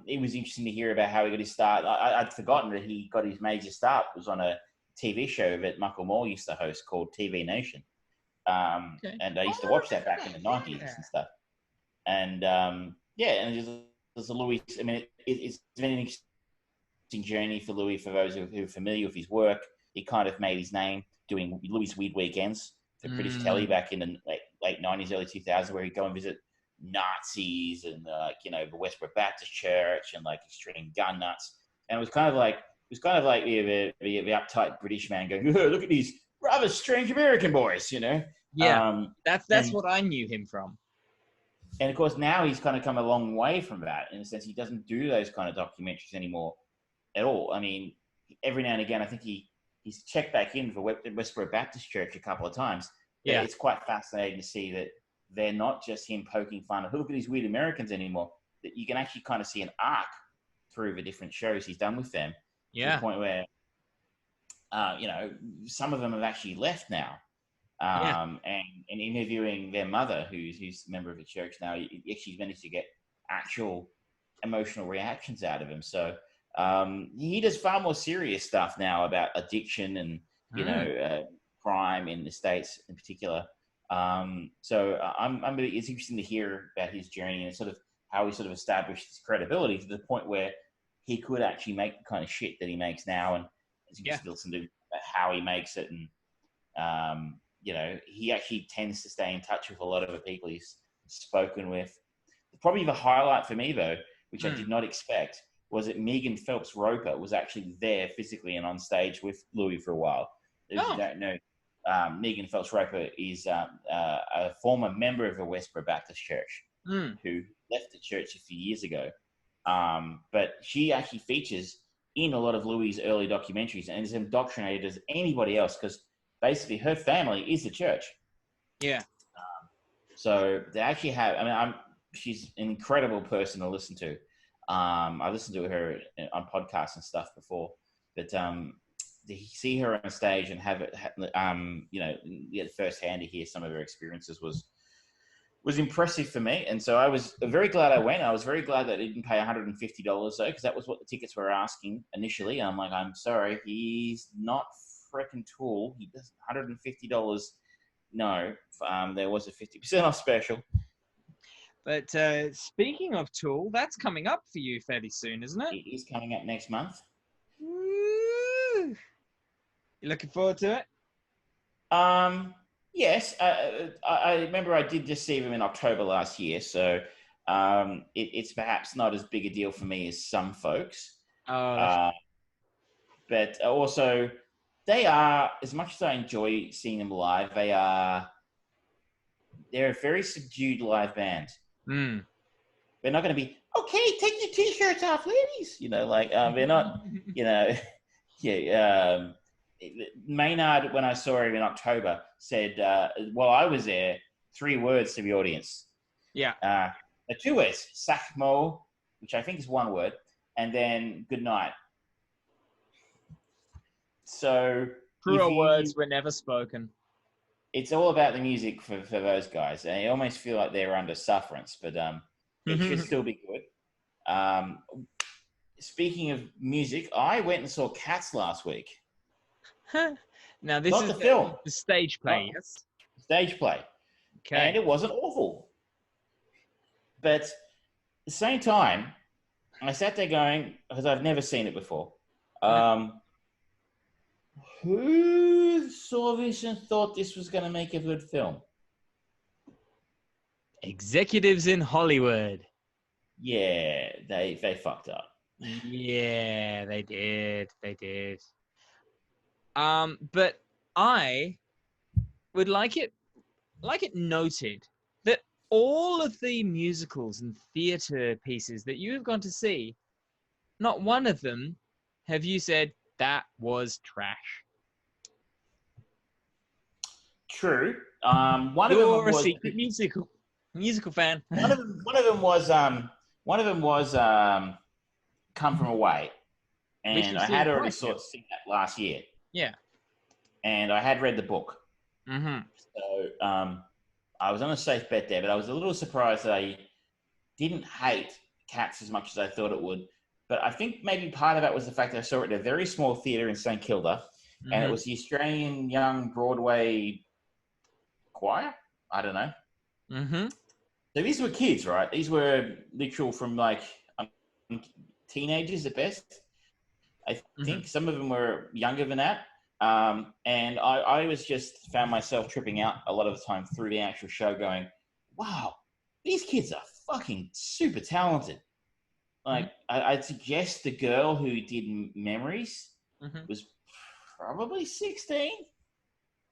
it was interesting to hear about how he got his start. I'd forgotten that he got his major start was on a TV show that Michael Moore used to host called TV Nation. Okay. And I used to watch that back in the 90s and stuff. And yeah, and there's a Louis, I mean, it's been an interesting journey for Louis, for those who are familiar with his work. He kind of made his name doing Louis' Weird Weekends for British telly back in the late 90s, early 2000s, where he'd go and visit Nazis and, the Westboro Baptist Church and like extreme gun nuts. And it was kind of like the uptight British man going, "Oh, look at these rather strange American boys," Yeah, that's what I knew him from. And of course, now he's kind of come a long way from that, in a sense. He doesn't do those kind of documentaries anymore at all. I mean, every now and again, I think he's checked back in for Westboro Baptist Church a couple of times. Yeah, it's quite fascinating to see that they're not just him poking fun at, "Look at these weird Americans" anymore. That you can actually kind of see an arc through the different shows he's done with them. Yeah. To the point where, some of them have actually left now. And interviewing their mother, who's a member of the church now, he actually managed to get actual emotional reactions out of him. So he does far more serious stuff now about addiction and, crime in the States in particular. So it's interesting to hear about his journey and sort of how he sort of established his credibility to the point where he could actually make the kind of shit that he makes now. And as you can listen to how he makes it. And, he actually tends to stay in touch with a lot of the people he's spoken with. Probably the highlight for me, though, which I did not expect, was that Megan Phelps Roper was actually there physically and on stage with Louis for a while. If you don't know, Megan Phelps Roper is a former member of the Westboro Baptist Church who left the church a few years ago. But she actually features in a lot of Louis' early documentaries and is indoctrinated as anybody else, because basically her family is the church. Yeah. So they actually have, she's an incredible person to listen to. I listened to her on podcasts and stuff before, but to see her on stage and have it, firsthand to hear some of her experiences was impressive for me. And so I was very glad I went. I was very glad that I didn't pay $150 though, because that was what the tickets were asking initially. I'm like, I'm sorry, he's not freaking Tool. He does $150. No, there was a 50% off special. But speaking of Tool, that's coming up for you fairly soon, isn't it? It is coming up next month. Woo! You looking forward to it? Yes. I remember I did just see them in October last year, so it's perhaps not as big a deal for me as some folks. But also, they are, as much as I enjoy seeing them live, they're a very subdued live band. They're not going to be, "Okay, take your t-shirts off, ladies." They're not, Maynard, when I saw him in October, said, "Well, I was there." 3 words to the audience. Yeah. 2 words: "Sakmo," which I think is 1 word, and then "good night." So Truer words were never spoken. It's all about the music for those guys. And I almost feel like they're under sufferance, but it should still be good. Speaking of music, I went and saw Cats last week. Now, this Not is the film. The stage play, yes? Stage play. Okay. And it wasn't awful. But at the same time, I sat there going, because I've never seen it before, who saw this and thought this was going to make a good film? Executives in Hollywood. Yeah, they fucked up. Yeah, they did. They did. But I would like it noted that all of the musicals and theatre pieces that you have gone to see, not one of them have you said that was trash. True. One of them You're a was secret musical fan. one of them was Come From Away, and I had already seen that last year. Yeah. And I had read the book. Mm-hmm. So I was on a safe bet there, but I was a little surprised that I didn't hate Cats as much as I thought it would. But I think maybe part of that was the fact that I saw it at a very small theatre in St Kilda, and it was the Australian Young Broadway Choir. I don't know. Mm-hmm. So these were kids, right? These were literal from like teenagers at best. I think some of them were younger than that. And I was just found myself tripping out a lot of the time through the actual show going, wow, these kids are fucking super talented. Like, I'd suggest the girl who did Memories was probably 16,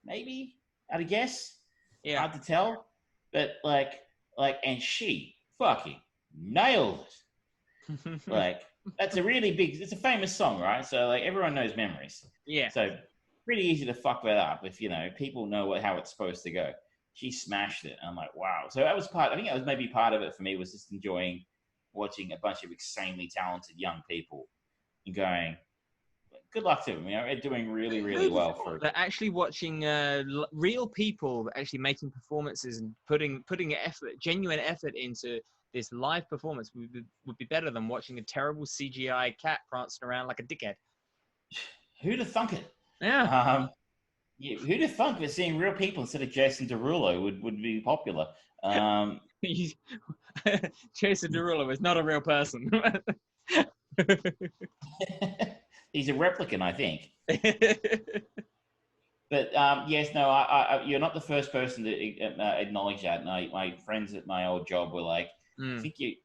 maybe, I'd guess. Yeah. Hard to tell. But and she fucking nailed it. Like, that's it's a famous song, right? So like everyone knows Memories. Yeah. So pretty easy to fuck that up if people know how it's supposed to go. She smashed it. And I'm like, wow. So that was I think that was maybe part of it for me, was just enjoying watching a bunch of insanely talented young people and going, good luck to them. They're doing really, really well for it. They're actually watching real people actually making performances and putting genuine effort into this live performance would be better than watching a terrible CGI cat prancing around like a dickhead. Who'd have thunk it? Yeah. Who'd have thunk that seeing real people instead of Jason Derulo would be popular? Jason Derulo is not a real person. He's a replicant, I think. But yes, no, you're not the first person to acknowledge that. My friends at my old job were like, I think you're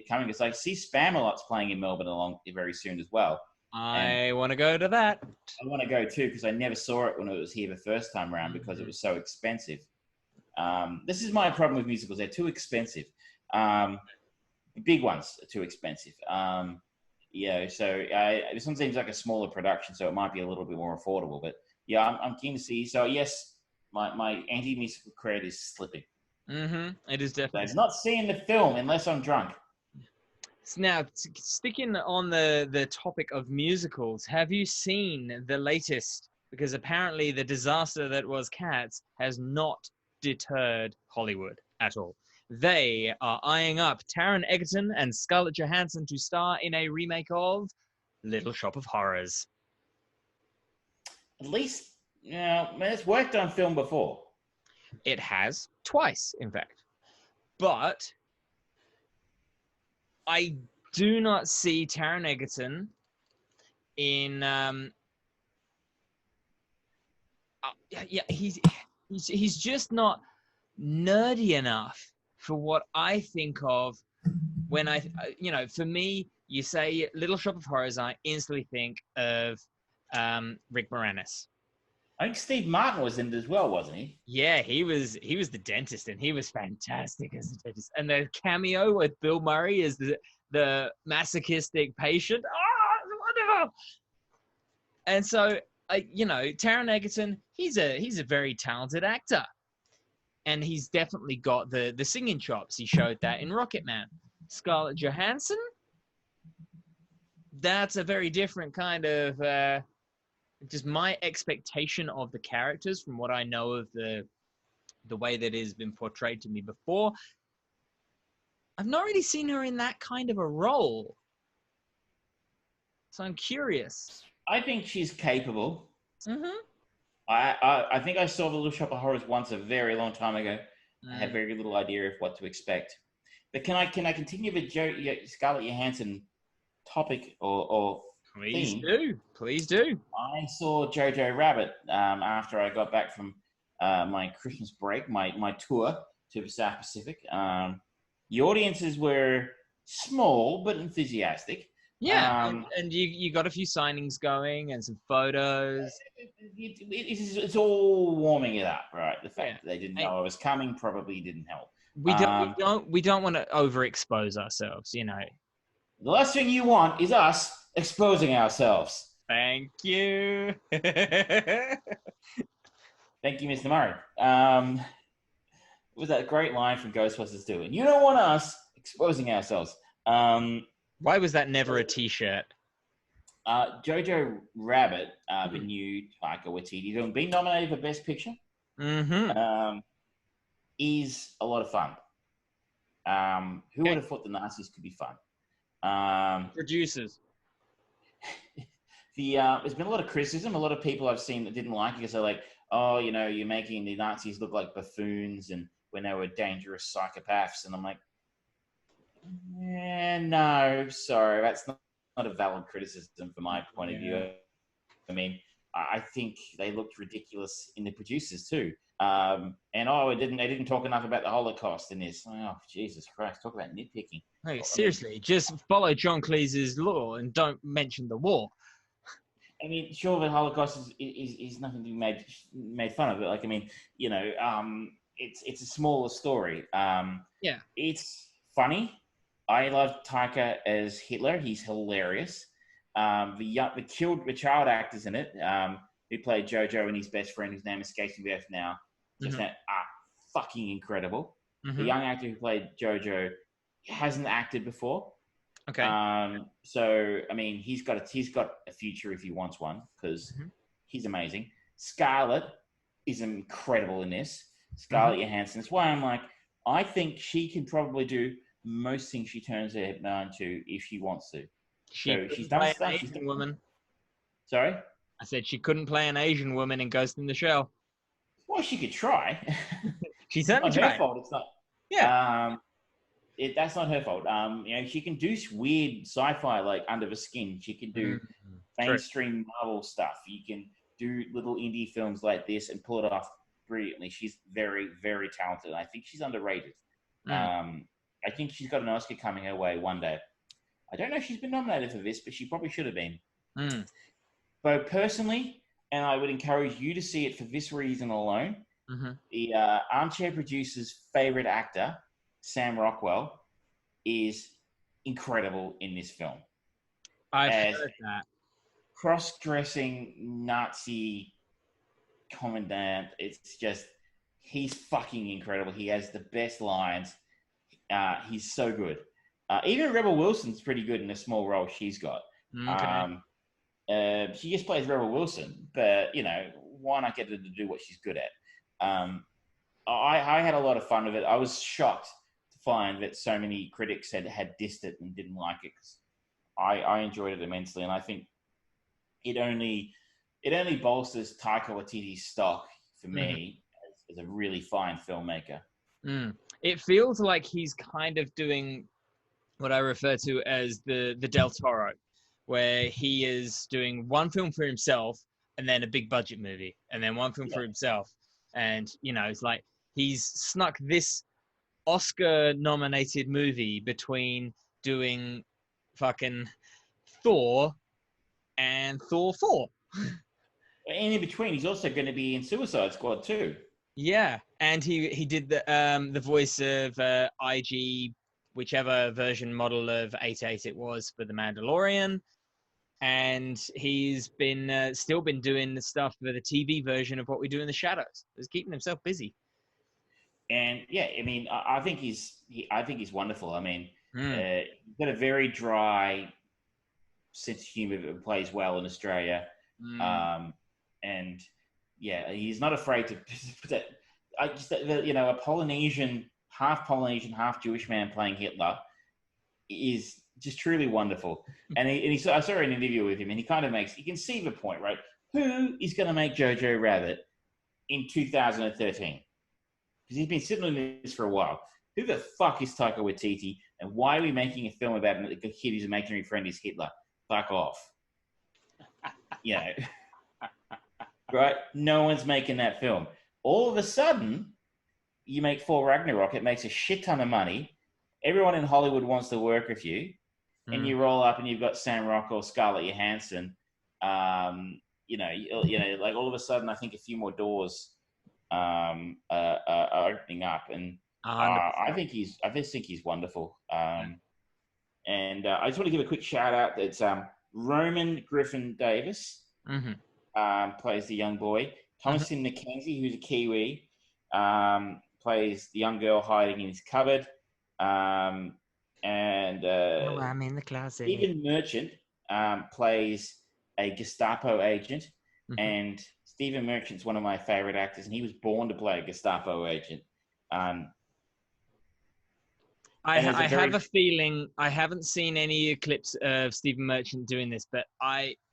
coming. It's like, see, Spamalot's playing in Melbourne very soon as well. I want to go to that. I want to go too, because I never saw it when it was here the first time around because it was so expensive. This is my problem with musicals. They're too expensive. The big ones are too expensive. So this one seems like a smaller production, so it might be a little bit more affordable. But yeah, I'm keen to see. So yes, my anti-musical cred is slipping. It is definitely. I'm not seeing the film unless I'm drunk. Now, sticking on the topic of musicals, have you seen the latest? Because apparently the disaster that was Cats has not deterred Hollywood at all. They are eyeing up Taron Egerton and Scarlett Johansson to star in a remake of Little Shop of Horrors. At least, it's worked on film before. It has, twice, in fact. But I do not see Taron Egerton in... he's just not nerdy enough for what I think of when for me, you say Little Shop of Horrors, I instantly think of Rick Moranis. I think Steve Martin was in it as well, wasn't he? Yeah, he was the dentist, and he was fantastic as the dentist. And the cameo with Bill Murray as the masochistic patient. Oh, wonderful! And so Taron Egerton, he's a very talented actor. And he's definitely got the singing chops. He showed that in Rocketman. Scarlett Johansson, that's a very different kind of just my expectation of the characters from what I know of the way that it has been portrayed to me before. I've not really seen her in that kind of a role. So I'm curious. I think she's capable. Mm-hmm. I think I saw The Little Shop of Horrors once a very long time ago. I had very little idea of what to expect. But can I continue with Scarlett Johansson topic or Please theme? do. Please do. I saw Jojo Rabbit after I got back from my Christmas break, my tour to the South Pacific. The audiences were small but enthusiastic. Yeah, and you got a few signings going and some photos. It's all warming it up, right? The fact that they didn't know I was coming probably didn't help. We don't want to overexpose ourselves, The last thing you want is us exposing ourselves. Thank you. Thank you, Mr. Murray. It was that great line from Ghostbusters 2. And you don't want us exposing ourselves. Why was that never a T-shirt? Jojo Rabbit, the new Taika Waititi film, being nominated for Best Picture, is a lot of fun. Who would have thought the Nazis could be fun? Producers. There's been a lot of criticism. A lot of people I've seen that didn't like it because they're like, oh, you're making the Nazis look like buffoons and when they were dangerous psychopaths. And I'm like, no, sorry, that's not a valid criticism from my point of view. I mean, I think they looked ridiculous in the producers too. And they didn't talk enough about the Holocaust in this. Oh, Jesus Christ, talk about nitpicking. Hey, seriously, just follow John Cleese's law and don't mention the war. I mean, sure, the Holocaust is nothing to be made fun of. But like, I mean, it's a smaller story. It's funny. I love Taika as Hitler. He's hilarious. The child actors in it, who played Jojo and his best friend, whose name escapes me now, are fucking incredible. The young actor who played Jojo hasn't acted before. Okay. So I mean, he's got a future if he wants one because he's amazing. Scarlett is incredible in this. Scarlett Johansson. That's why I'm like, I think she can probably do most things she turns her mind to if she wants to. She's done stuff. An Asian woman. Sorry? I said she couldn't play an Asian woman in Ghost in the Shell. Well, she could try. She certainly tried. It's not her fault. It's not. Yeah. That's not her fault. She can do weird sci-fi like Under the Skin. She can do mainstream Marvel stuff. You can do little indie films like this and pull it off brilliantly. She's very, very talented. I think she's underrated. I think she's got an Oscar coming her way one day. I don't know if she's been nominated for this, but she probably should have been. But personally, and I would encourage you to see it for this reason alone, the Armchair producer's favorite actor, Sam Rockwell, is incredible in this film. I've heard that. Cross-dressing Nazi commandant. It's just, he's fucking incredible. He has the best lines. He's so good. Even Rebel Wilson's pretty good in a small role she's got. She just plays Rebel Wilson, but, why not get her to do what she's good at? I had a lot of fun with it. I was shocked to find that so many critics had dissed it and didn't like it. 'Cause I enjoyed it immensely, and I think it only bolsters Taika Waititi's stock for me as a really fine filmmaker. It feels like he's kind of doing what I refer to as the Del Toro, where he is doing one film for himself and then a big budget movie and then one film for himself. And, it's like he's snuck this Oscar-nominated movie between doing fucking Thor and Thor 4. And in between, he's also going to be in Suicide Squad too. Yeah, and he did the voice of IG, whichever version model of 88 it was for The Mandalorian. and he's been still been doing the stuff for the TV version of What We Do in the Shadows. He's keeping himself busy. And yeah, I mean, I think he's wonderful. I mean, Mm. he's got a very dry sense of humor that plays well in Australia. Mm. And yeah, he's not afraid to put that. I just, a Polynesian, half Jewish man playing Hitler is just truly wonderful. And I saw an interview with him, and he kind of you can see the point, right? Who is going to make Jojo Rabbit in 2013? Because he's been sitting on this for a while. Who the fuck is Taika Waititi, and why are we making a film about a kid whose imaginary friend is Hitler? Fuck off. Right? No one's making that film. All of a sudden, you make Thor Ragnarok. It makes a shit ton of money. Everyone in Hollywood wants to work with you. And you roll up and you've got Sam Rockwell, Scarlett Johansson. Like all of a sudden, I think a few more doors are opening up, and I just think he's wonderful. And I just want to give a quick shout out. It's Roman Griffin Davis plays the young boy. Thomasin McKenzie, who's a Kiwi, plays the young girl hiding in his cupboard. I'm in the closet. Stephen Merchant plays a Gestapo agent, and Stephen Merchant's one of my favorite actors, and he was born to play a Gestapo agent. I have a feeling I haven't seen any clips of Stephen Merchant doing this, but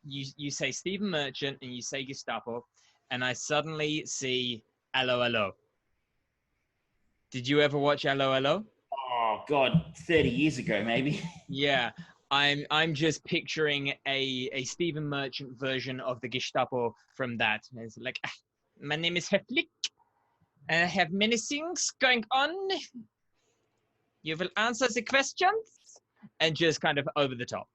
you say Stephen Merchant and you say Gestapo, and I suddenly see Allo Allo. Did you ever watch Allo Allo? Oh God, 30 years ago maybe. Yeah, I'm just picturing a Stephen Merchant version of the Gestapo from that. It's like, my name is Heflik, and I have many things going on. You will answer the questions, and just kind of over the top.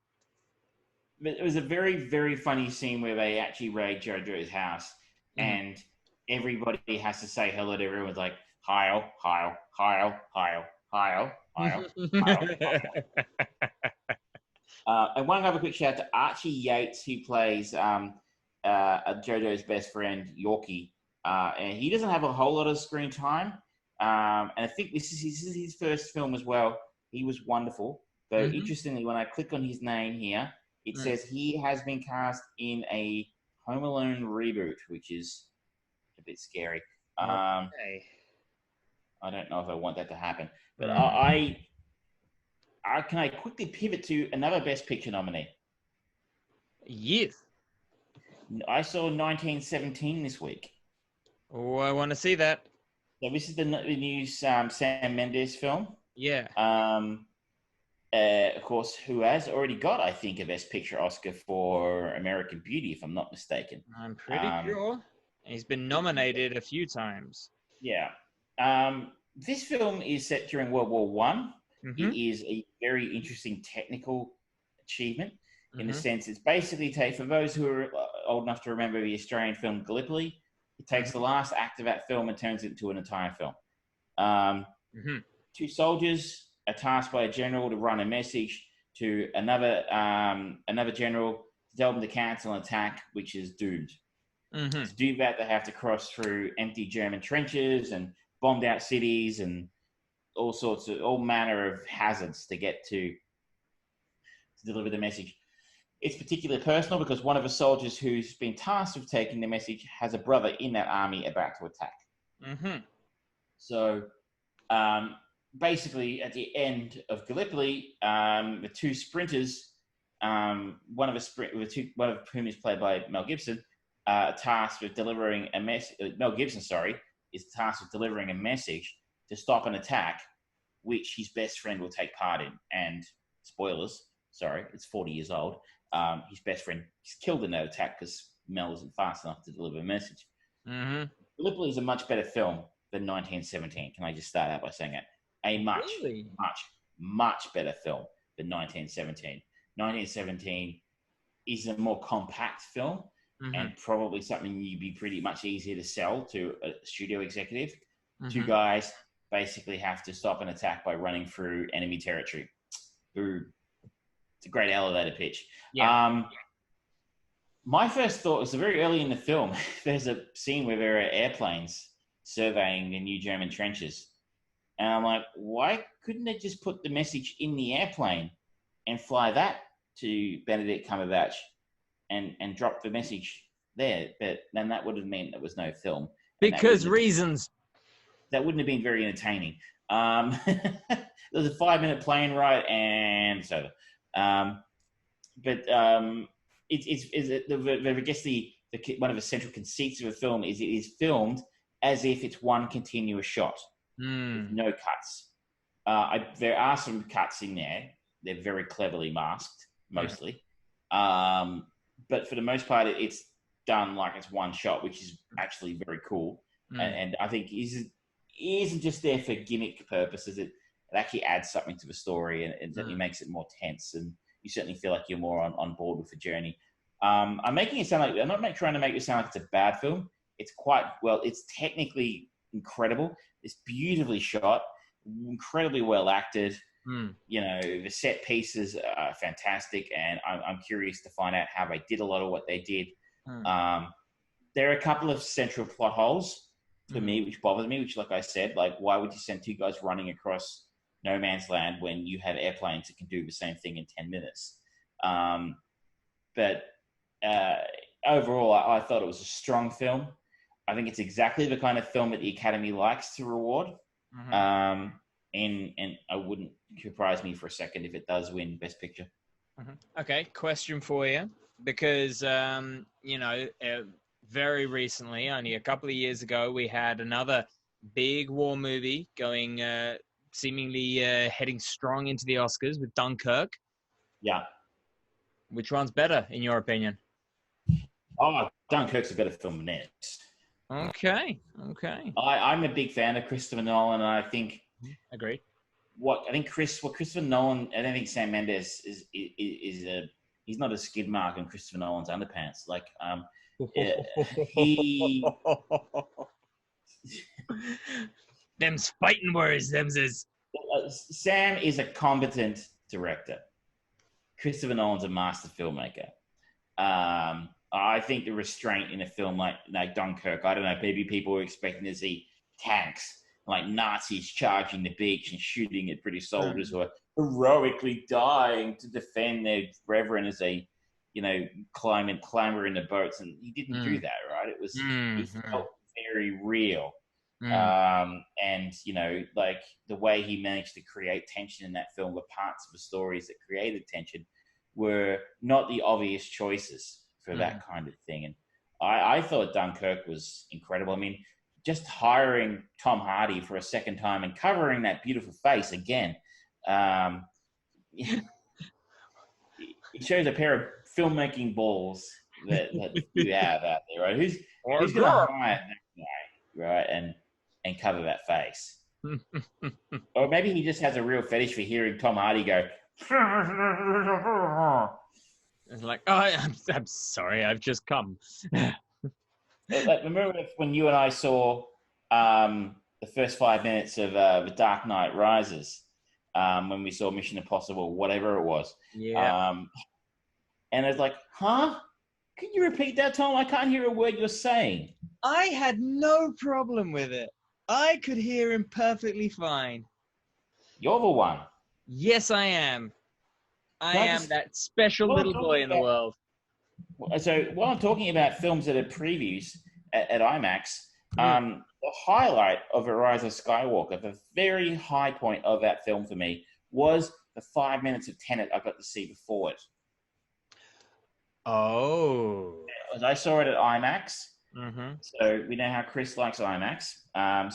It was a very, very funny scene where they actually raid Jojo's house, and everybody has to say hello to everyone. Like, Heil, Heil, Heil, Heil, Heil, Heil, Heil. I want to have a quick shout out to Archie Yates, who plays Jojo's best friend, Yorkie. And he doesn't have a whole lot of screen time. And I think this is his first film as well. He was wonderful. Though, interestingly, when I click on his name here, it says he has been cast in a Home Alone reboot, which is a bit scary. Okay. I don't know if I want that to happen. But can I quickly pivot to another Best Picture nominee? Yes. I saw 1917 this week. Oh, I want to see that. So this is the new Sam Mendes film. Yeah. Of course, who has already got, I think, a Best Picture Oscar for American Beauty, if I'm not mistaken. I'm pretty sure. He's been nominated a few times. Yeah. This film is set during World War One. It is a very interesting technical achievement in the sense it's basically for those who are old enough to remember the Australian film Gallipoli, it takes the last act of that film and turns it into an entire film. Two soldiers are tasked by a general to run a message to another general to tell them to cancel an attack, which is doomed. To do that, they have to cross through empty German trenches and bombed out cities and all manner of hazards to get to deliver the message. It's particularly personal because one of the soldiers who's been tasked with taking the message has a brother in that army about to attack. So basically, at the end of Gallipoli, the two sprinters, one of whom is played by Mel Gibson, tasked with delivering a message. Mel Gibson, is tasked with delivering a message to stop an attack, which his best friend will take part in. And spoilers, it's 40 years old. His best friend is killed in that attack because Mel isn't fast enough to deliver a message. Gallipoli is a much better film than 1917. Can I just start out by saying that? A much better film than 1917. 1917 is a more compact film and probably something you'd be pretty much easier to sell to a studio executive. Two guys basically have to stop an attack by running through enemy territory. Boom. It's a great elevator pitch. Yeah. My first thought was very early in the film. There's a scene where there are airplanes surveying the new German trenches. And I'm like, why couldn't they just put the message in the airplane and fly that to Benedict Cumberbatch and drop the message there? But then that would have meant there was no film. Because reasons. That wouldn't have been very entertaining. There was a 5-minute plane ride and it's over. I guess one of the central conceits of a film is it is filmed as if it's one continuous shot, with no cuts. There are some cuts in there. They're very cleverly masked, mostly. But for the most part, it's done like it's one shot, which is actually very cool. And I think isn't just there for gimmick purposes. It actually adds something to the story and certainly makes it more tense. And you certainly feel like you're more on board with the journey. I'm not trying to make it sound like it's a bad film. It's it's technically incredible. It's beautifully shot, incredibly well acted. You know, the set pieces are fantastic, and I'm curious to find out how they did a lot of what they did. There are a couple of central plot holes for me, which bothers me, which, like I said, like, why would you send two guys running across no man's land when you have airplanes that can do the same thing in 10 minutes? But overall, I thought it was a strong film. I think it's exactly the kind of film that the Academy likes to reward. And I wouldn't surprise me for a second if it does win Best Picture. Okay, question for you. Because, very recently, only a couple of years ago, we had another big war movie going, seemingly heading strong into the Oscars with Dunkirk. Yeah. Which one's better, in your opinion? Oh, Dunkirk's a better film than this. Okay. I'm a big fan of Christopher Nolan, and I think... Agreed. Christopher Nolan, I don't think Sam Mendes is he's not a skid mark on Christopher Nolan's underpants. Like, he... Them's fighting words, them's is... Sam is a competent director. Christopher Nolan's a master filmmaker. I think the restraint in a film like Dunkirk, I don't know, maybe people were expecting to see tanks, like Nazis charging the beach and shooting at British soldiers who are heroically dying to defend their brethren as they, clamber in the boats. And he didn't do that, right? It was, it felt very real. And, like the way he managed to create tension in that film, the parts of the stories that created tension were not the obvious choices for that kind of thing. And I thought Dunkirk was incredible. I mean, just hiring Tom Hardy for a second time and covering that beautiful face again, it shows a pair of filmmaking balls that you have out there, right? Who's going to hire that guy, right, and cover that face? Or maybe he just has a real fetish for hearing Tom Hardy go. It's like, oh, I'm sorry, I've just come. Like, remember when you and I saw the first 5 minutes of The Dark Knight Rises, when we saw Mission Impossible, whatever it was. Yeah. And it's like, huh? Can you repeat that, Tom? I can't hear a word you're saying. I had no problem with it. I could hear him perfectly fine. You're the one. Yes, I am. I am that special little boy in the world. So while I'm talking about films that are previews at IMAX, the highlight of The Rise of Skywalker, the very high point of that film for me, was the 5 minutes of Tenet I got to see before it. Oh. I saw it at IMAX. So we know how Chris likes IMAX.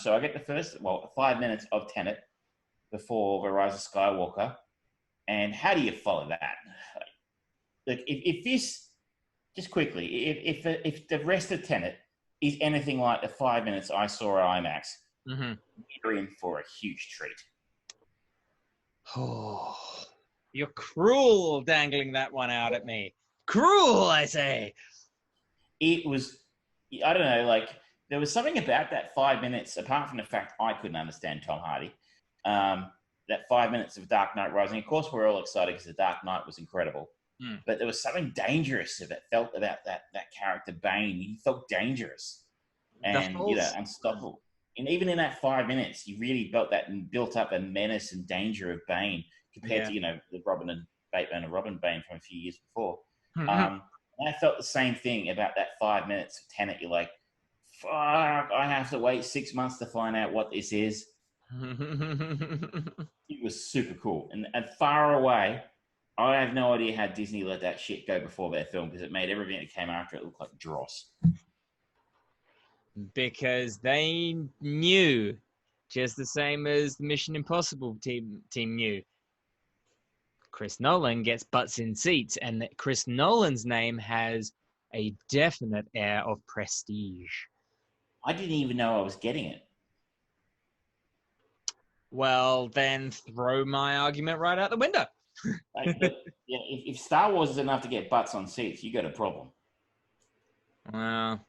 So I get the first, 5 minutes of Tenet before The Rise of Skywalker. And how do you follow that? Like, if this, just quickly, if the rest of Tenet is anything like the 5 minutes I saw at IMAX, you're in for a huge treat. Oh, you're cruel dangling that one out at me. Cruel, I say. It was, I don't know, like, there was something about that 5 minutes, apart from the fact I couldn't understand Tom Hardy, that 5 minutes of Dark Knight Rising. Of course, we're all excited because The Dark Knight was incredible. but there was something dangerous felt about that character Bane. He felt dangerous and unstoppable. And even in that 5 minutes, you really felt that and built up a menace and danger of Bane compared to the Robin Bane from a few years before. And I felt the same thing about that 5 minutes of Tenet. You're like, fuck, I have to wait 6 months to find out what this is. It was super cool. And far away, I have no idea how Disney let that shit go before their film, because it made everything that came after it look like dross. Because they knew, just the same as the Mission Impossible team knew. Chris Nolan gets butts in seats, and that Chris Nolan's name has a definite air of prestige. I didn't even know I was getting it. Well, then throw my argument right out the window. If Star Wars is enough to get butts on seats, you got a problem. Well,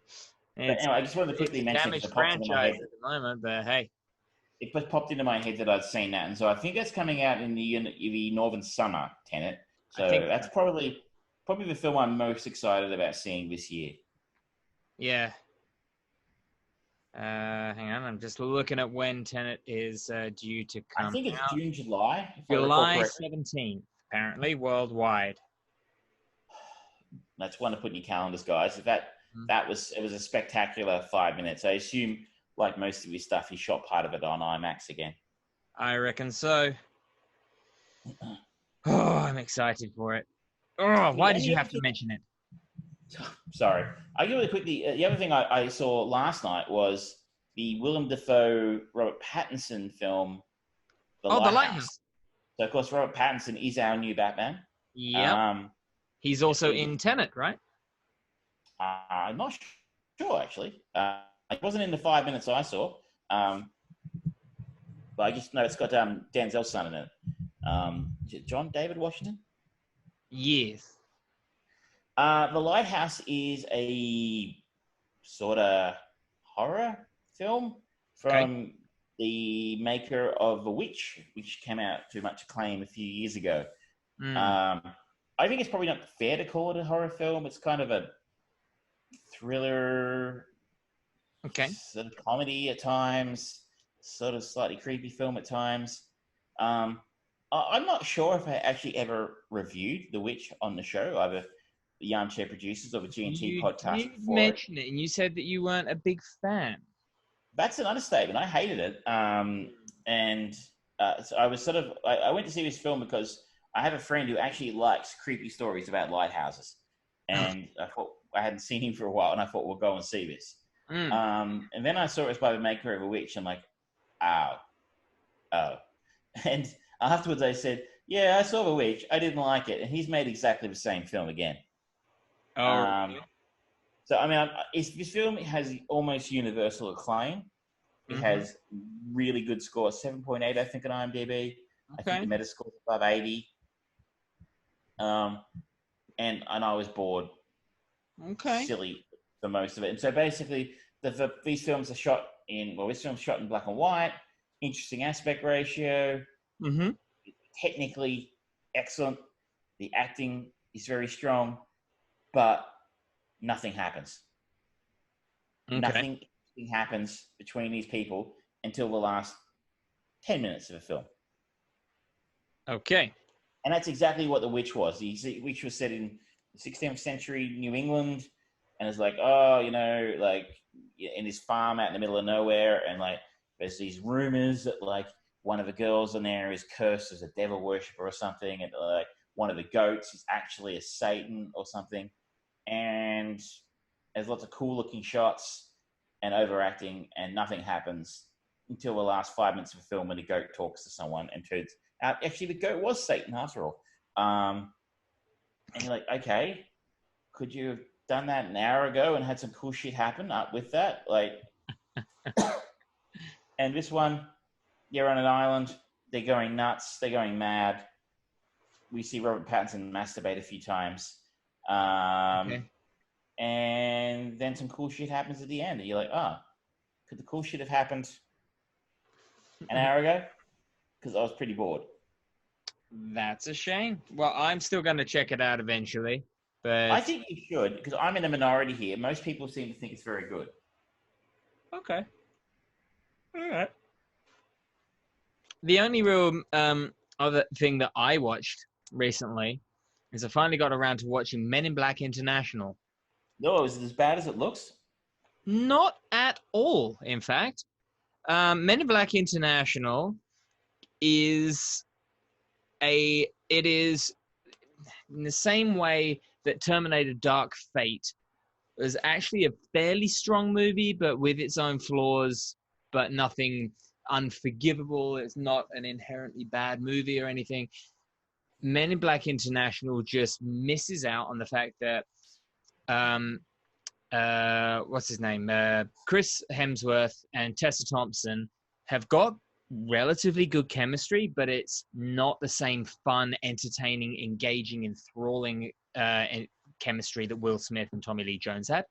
but anyway, I just wanted to quickly mention it. Damaged franchise at the moment, but hey. It just popped into my head that I'd seen that, and so I think that's coming out in the Northern Summer, Tenet. So that's probably the film I'm most excited about seeing this year. Yeah. Hang on, I'm just looking at when Tenet is due to come out. I think it's June, July. July 17th, apparently, worldwide. That's one to put in your calendars, guys. It was a spectacular 5 minutes. I assume, like most of his stuff, he shot part of it on IMAX again. I reckon so. Oh, I'm excited for it. Oh, why did you have to mention it? Sorry. I really quickly, the other thing I saw last night was the Willem Dafoe, Robert Pattinson film, The Lighthouse. So, of course, Robert Pattinson is our new Batman. Yeah. He's also in Tenet, right? I'm not sure, actually. It wasn't in the 5 minutes I saw. But I just know it's got Denzel's son in it. Is it John David Washington? Yes. The Lighthouse is a sort of horror film from the maker of The Witch, which came out to much acclaim a few years ago. I think it's probably not fair to call it a horror film. It's kind of a thriller, sort of comedy at times, sort of slightly creepy film at times. I'm not sure if I actually ever reviewed The Witch on the show, either the Armchair Producers or the G&T podcast. You mentioned it, and you said that you weren't a big fan. That's an understatement. I hated it. So I was I went to see this film because I have a friend who actually likes creepy stories about lighthouses. And I thought, I hadn't seen him for a while, and I thought, we'll go and see this. And then I saw it was by the maker of A Witch. I'm like, oh. And afterwards I said, yeah, I saw The Witch. I didn't like it. And he's made exactly the same film again. So, I mean, this film has almost universal acclaim. It has really good scores, 7.8, I think, on IMDb. I think the Metascore is above 80. And I was bored. Silly for most of it. And so basically, these films are shot this film's shot in black and white, interesting aspect ratio, technically excellent. The acting is very strong, but nothing happens. Nothing happens between these people until the last 10 minutes of the film. And that's exactly what The Witch was. The Witch was set in the 16th century New England, and it's like, in this farm out in the middle of nowhere, and like there's these rumors that like one of the girls in there is cursed as a devil worshiper or something, and like one of the goats is actually a Satan or something. And there's lots of cool looking shots and overacting, and nothing happens until the last 5 minutes of the film when the goat talks to someone and turns out actually the goat was Satan after all. And you're like, okay, could you have done that an hour ago and had some cool shit happen up with that? Like, and this one, you're on an island, they're going nuts, they're going mad. We see Robert Pattinson masturbate a few times. And then some cool shit happens at the end. And you're like, could the cool shit have happened an hour ago? Because I was pretty bored. That's a shame. Well, I'm still going to check it out eventually. But I think you should, because I'm in a minority here. Most people seem to think it's very good. okay. All right. The only real other thing that I watched recently is I finally got around to watching Men in Black International. No, is it as bad as it looks? Not at all, in fact. Men in Black International is it is in the same way that Terminator Dark Fate was actually a fairly strong movie, but with its own flaws, but nothing unforgivable. It's not an inherently bad movie or anything. Men in Black International just misses out on the fact that what's his name? Chris Hemsworth and Tessa Thompson have got relatively good chemistry, but it's not the same fun, entertaining, engaging, enthralling chemistry that Will Smith and Tommy Lee Jones had.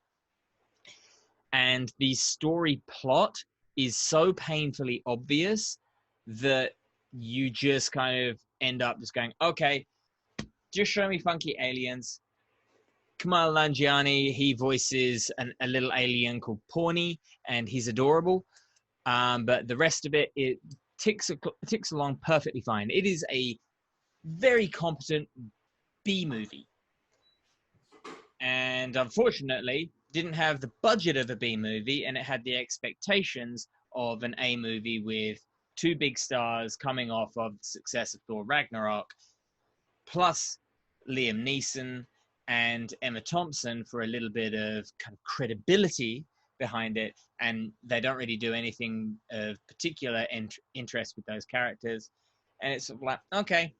And the story plot is so painfully obvious that you just kind of end up just going, okay, just show me funky aliens. Kumail Nanjiani, he voices a little alien called Pawnee, and he's adorable. But the rest of it ticks along perfectly fine. It is a very competent B movie. And unfortunately, didn't have the budget of a B movie, and it had the expectations of an A movie with two big stars coming off of the success of Thor Ragnarok, plus Liam Neeson and Emma Thompson for a little bit of kind of credibility behind it, and they don't really do anything of particular interest with those characters. And it's sort of like, okay.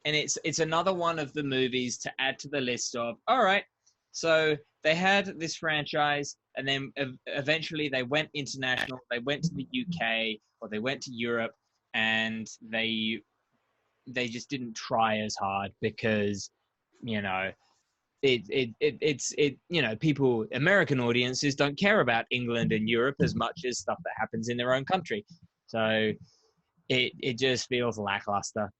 And it's another one of the movies to add to the list of, all right, so they had this franchise, and then eventually they went international. They went to the UK or they went to Europe, and they just didn't try as hard because, you know, it's you know, people, American audiences don't care about England and Europe as much as stuff that happens in their own country. So it just feels lackluster.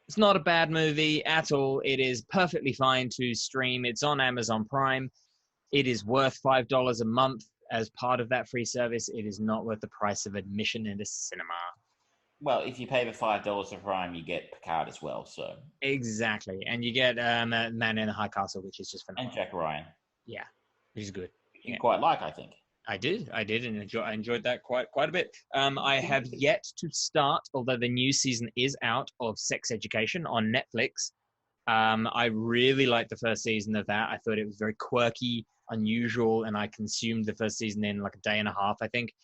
It's not a bad movie at all. It is perfectly fine to stream. It's on Amazon Prime. It is worth $5 a month as part of that free service. It is not worth the price of admission into cinema. Well, if you pay the $5 for Prime, you get Picard as well. So exactly, and you get Man in the High Castle, which is just phenomenal. And Jack Ryan. Yeah, which is good. You quite like, I think. I did, and I enjoyed that quite a bit. I have yet to start, although the new season is out, of Sex Education on Netflix. I really liked the first season of that. I thought it was very quirky, unusual, and I consumed the first season in like a day and a half, I think.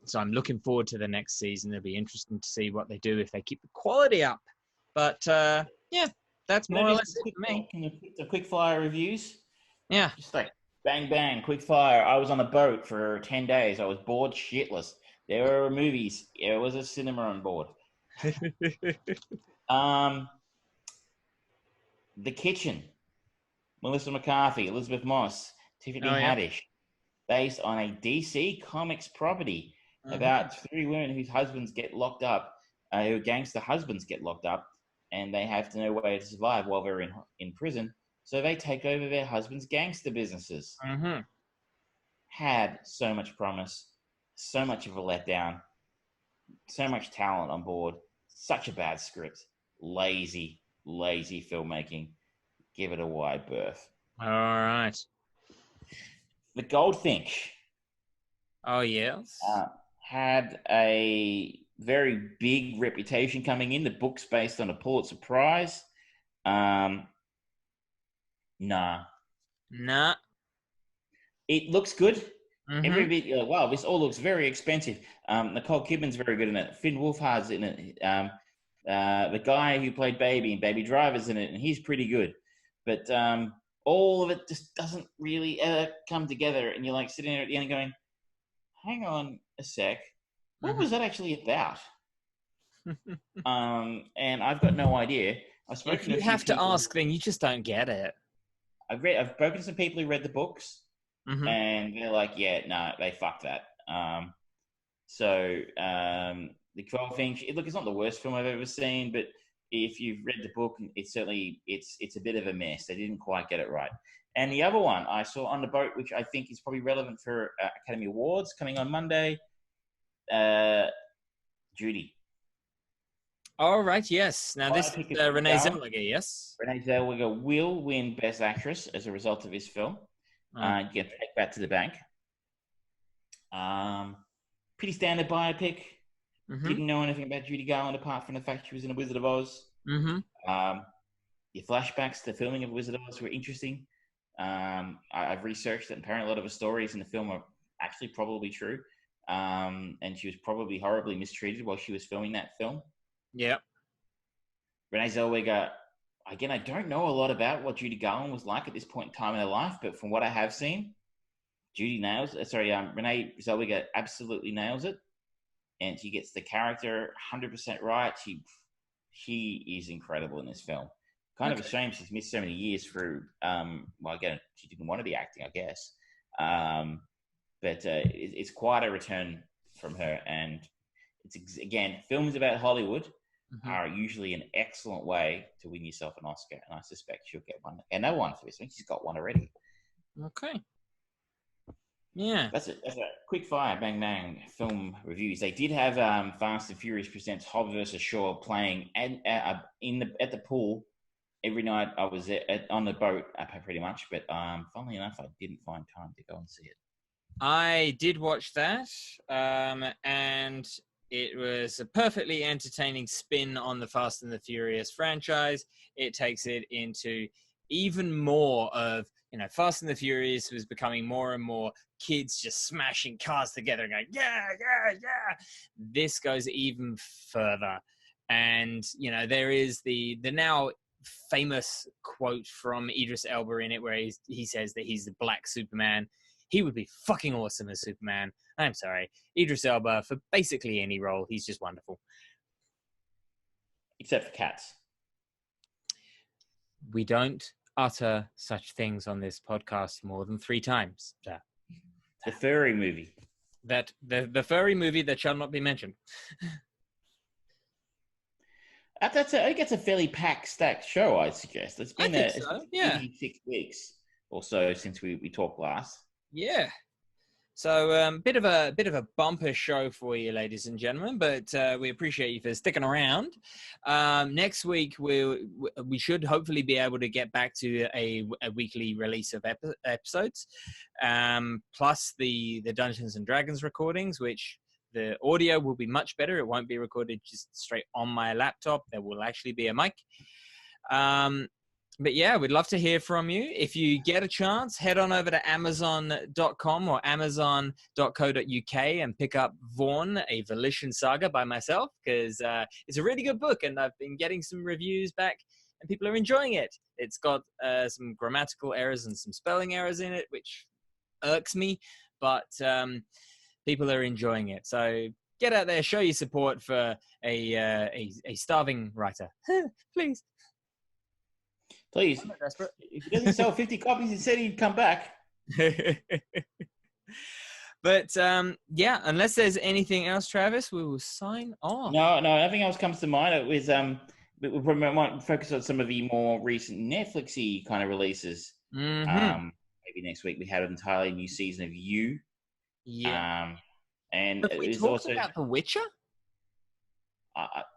So I'm looking forward to the next season. It'll be interesting to see what they do if they keep the quality up. But yeah, that's more or less it for me. The quick fire reviews. Yeah, just like bang bang, quick fire. I was on a boat for 10 days. I was bored shitless. There were movies. There was a cinema on board. The Kitchen. Melissa McCarthy, Elizababeth Moss, Tiffany Haddish. Based on a DC Comics property about three women whose husbands get locked up, who gangster husbands get locked up, and they have no way to survive while they're in prison. So they take over their husbands' gangster businesses. Had so much promise, so much of a letdown, so much talent on board, such a bad script, lazy filmmaking. Give it a wide berth. All right. The Goldfinch. Oh, yes. Had a very big reputation coming in. The book's based on a Pulitzer Prize. Nah. It looks good. Every bit, wow, this all looks very expensive. Nicole Kidman's very good in it. Finn Wolfhard's in it. The guy who played Baby in Baby Driver's in it, and he's pretty good. But all of it just doesn't really ever come together. And you're like sitting there at the end going, hang on a sec. What was that actually about? And I've got no idea. If you have to ask, then you just don't get it. I've spoken to some people who read the books, and they're like, yeah, no, they fucked that. The Goldfinch, look, it's not the worst film I've ever seen, but if you've read the book, it's a bit of a mess. They didn't quite get it right. And the other one I saw on the boat, which I think is probably relevant for Academy Awards coming on Monday, Judy. All right, yes. Now this is Renee Zellweger. Zellweger, yes? Renee Zellweger will win Best Actress as a result of this film. You can take that to the bank. Pretty standard biopic. Mm-hmm. Didn't know anything about Judy Garland apart from the fact she was in A Wizard of Oz. Mm-hmm. Your flashbacks to filming of Wizard of Oz were interesting. I've researched that apparently a lot of the stories in the film are actually probably true. And she was probably horribly mistreated while she was filming that film. Yeah. Renee Zellweger, again, I don't know a lot about what Judy Garland was like at this point in time in her life, but from what I have seen, Renee Zellweger absolutely nails it. And she gets the character 100% right. She is incredible in this film. Kind of a shame she's missed so many years through, again, she didn't want to be acting, I guess. But it's quite a return from her. And again, films about Hollywood are usually an excellent way to win yourself an Oscar. And I suspect she'll get one. And no one for this. I think she's got one already. Okay. Yeah. That's a quick fire, bang, bang film reviews. They did have Fast and Furious Presents Hobbs vs. Shaw playing at the pool every night. I was on the boat, pretty much. But funnily enough, I didn't find time to go and see it. I did watch that, and it was a perfectly entertaining spin on the Fast and the Furious franchise. It takes it into even more of, Fast and the Furious was becoming more and more kids just smashing cars together and going, yeah, yeah, yeah. This goes even further. And, there is the now famous quote from Idris Elba in it where he says that he's the Black Superman. He would be fucking awesome as Superman. I'm sorry. Idris Elba, for basically any role, he's just wonderful. Except for cats. We don't utter such things on this podcast more than 3 times. The furry movie. The furry movie that shall not be mentioned. I think it's a fairly stacked show, I'd suggest. It's been 6 weeks or so since we talked last. Yeah. So bit of a bumper show for you, ladies and gentlemen, but we appreciate you for sticking around. Next week we should hopefully be able to get back to a weekly release of episodes, plus the Dungeons and Dragons recordings, which the audio will be much better. It won't be recorded just straight on my laptop. There will actually be a mic. But yeah, we'd love to hear from you. If you get a chance, head on over to Amazon.com or Amazon.co.uk and pick up Vaughn, A Volition Saga by myself, because it's a really good book and I've been getting some reviews back and people are enjoying it. It's got some grammatical errors and some spelling errors in it, which irks me, but people are enjoying it. So get out there, show your support for a starving writer. Please. Please. If he doesn't sell 50 copies, he said he'd come back. But yeah, unless there's anything else, Travis, we will sign off. No, nothing else comes to mind. It was we might focus on some of the more recent Netflixy kind of releases. Mm-hmm. Maybe next week we have an entirely new season of You. Yeah. And have we talked about The Witcher?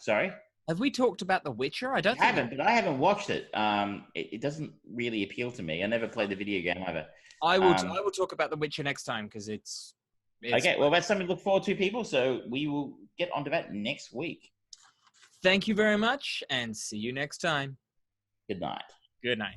Sorry. Have we talked about The Witcher? But I haven't watched it. It doesn't really appeal to me. I never played the video game either. I will talk about The Witcher next time because it's okay. Well, that's something to look forward to, people. So we will get onto that next week. Thank you very much, and see you next time. Good night. Good night.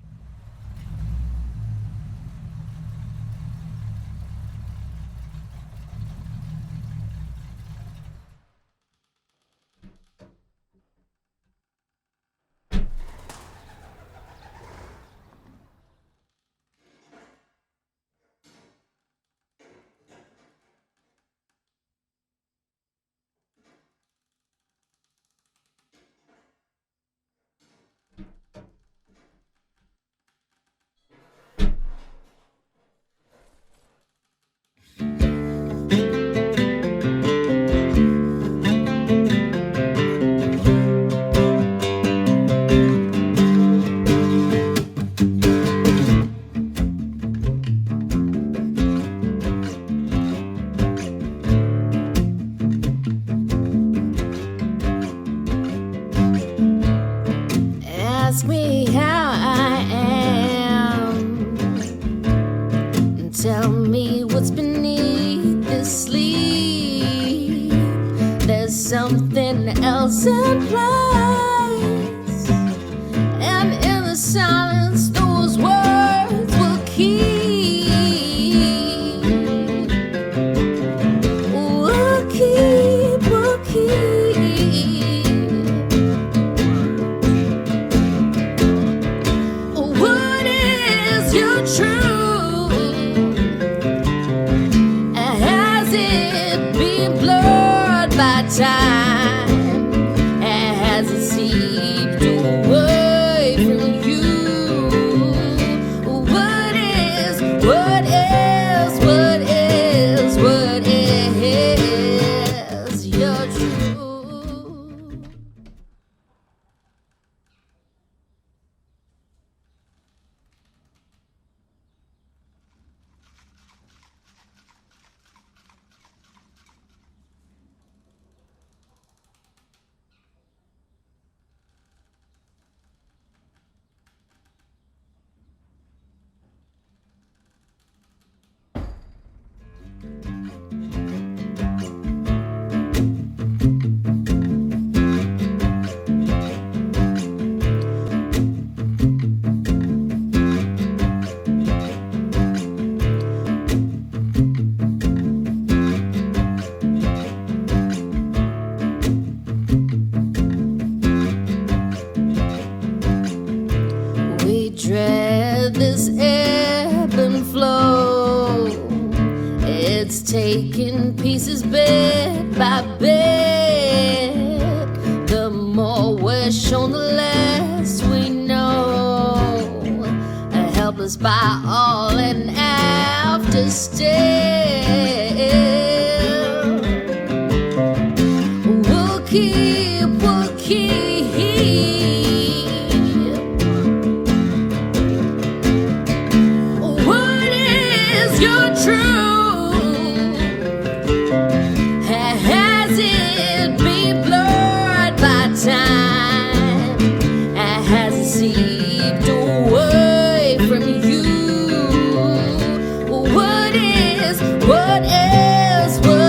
Tell me what's beneath this sleep. There's something else in place, and in the silence those words will keep. Will keep, will keep. What is your truth? By time, as it seeped away from you. What is, what is, what is, what is your truth? We dread this ebb and flow. It's taking pieces bit by bit. The more we're shown, the less we know. Helpless by all and after still. We'll keep, we'll keep. Your truth, has it been blurred by time? Has it seeped away from you? What is, what is, what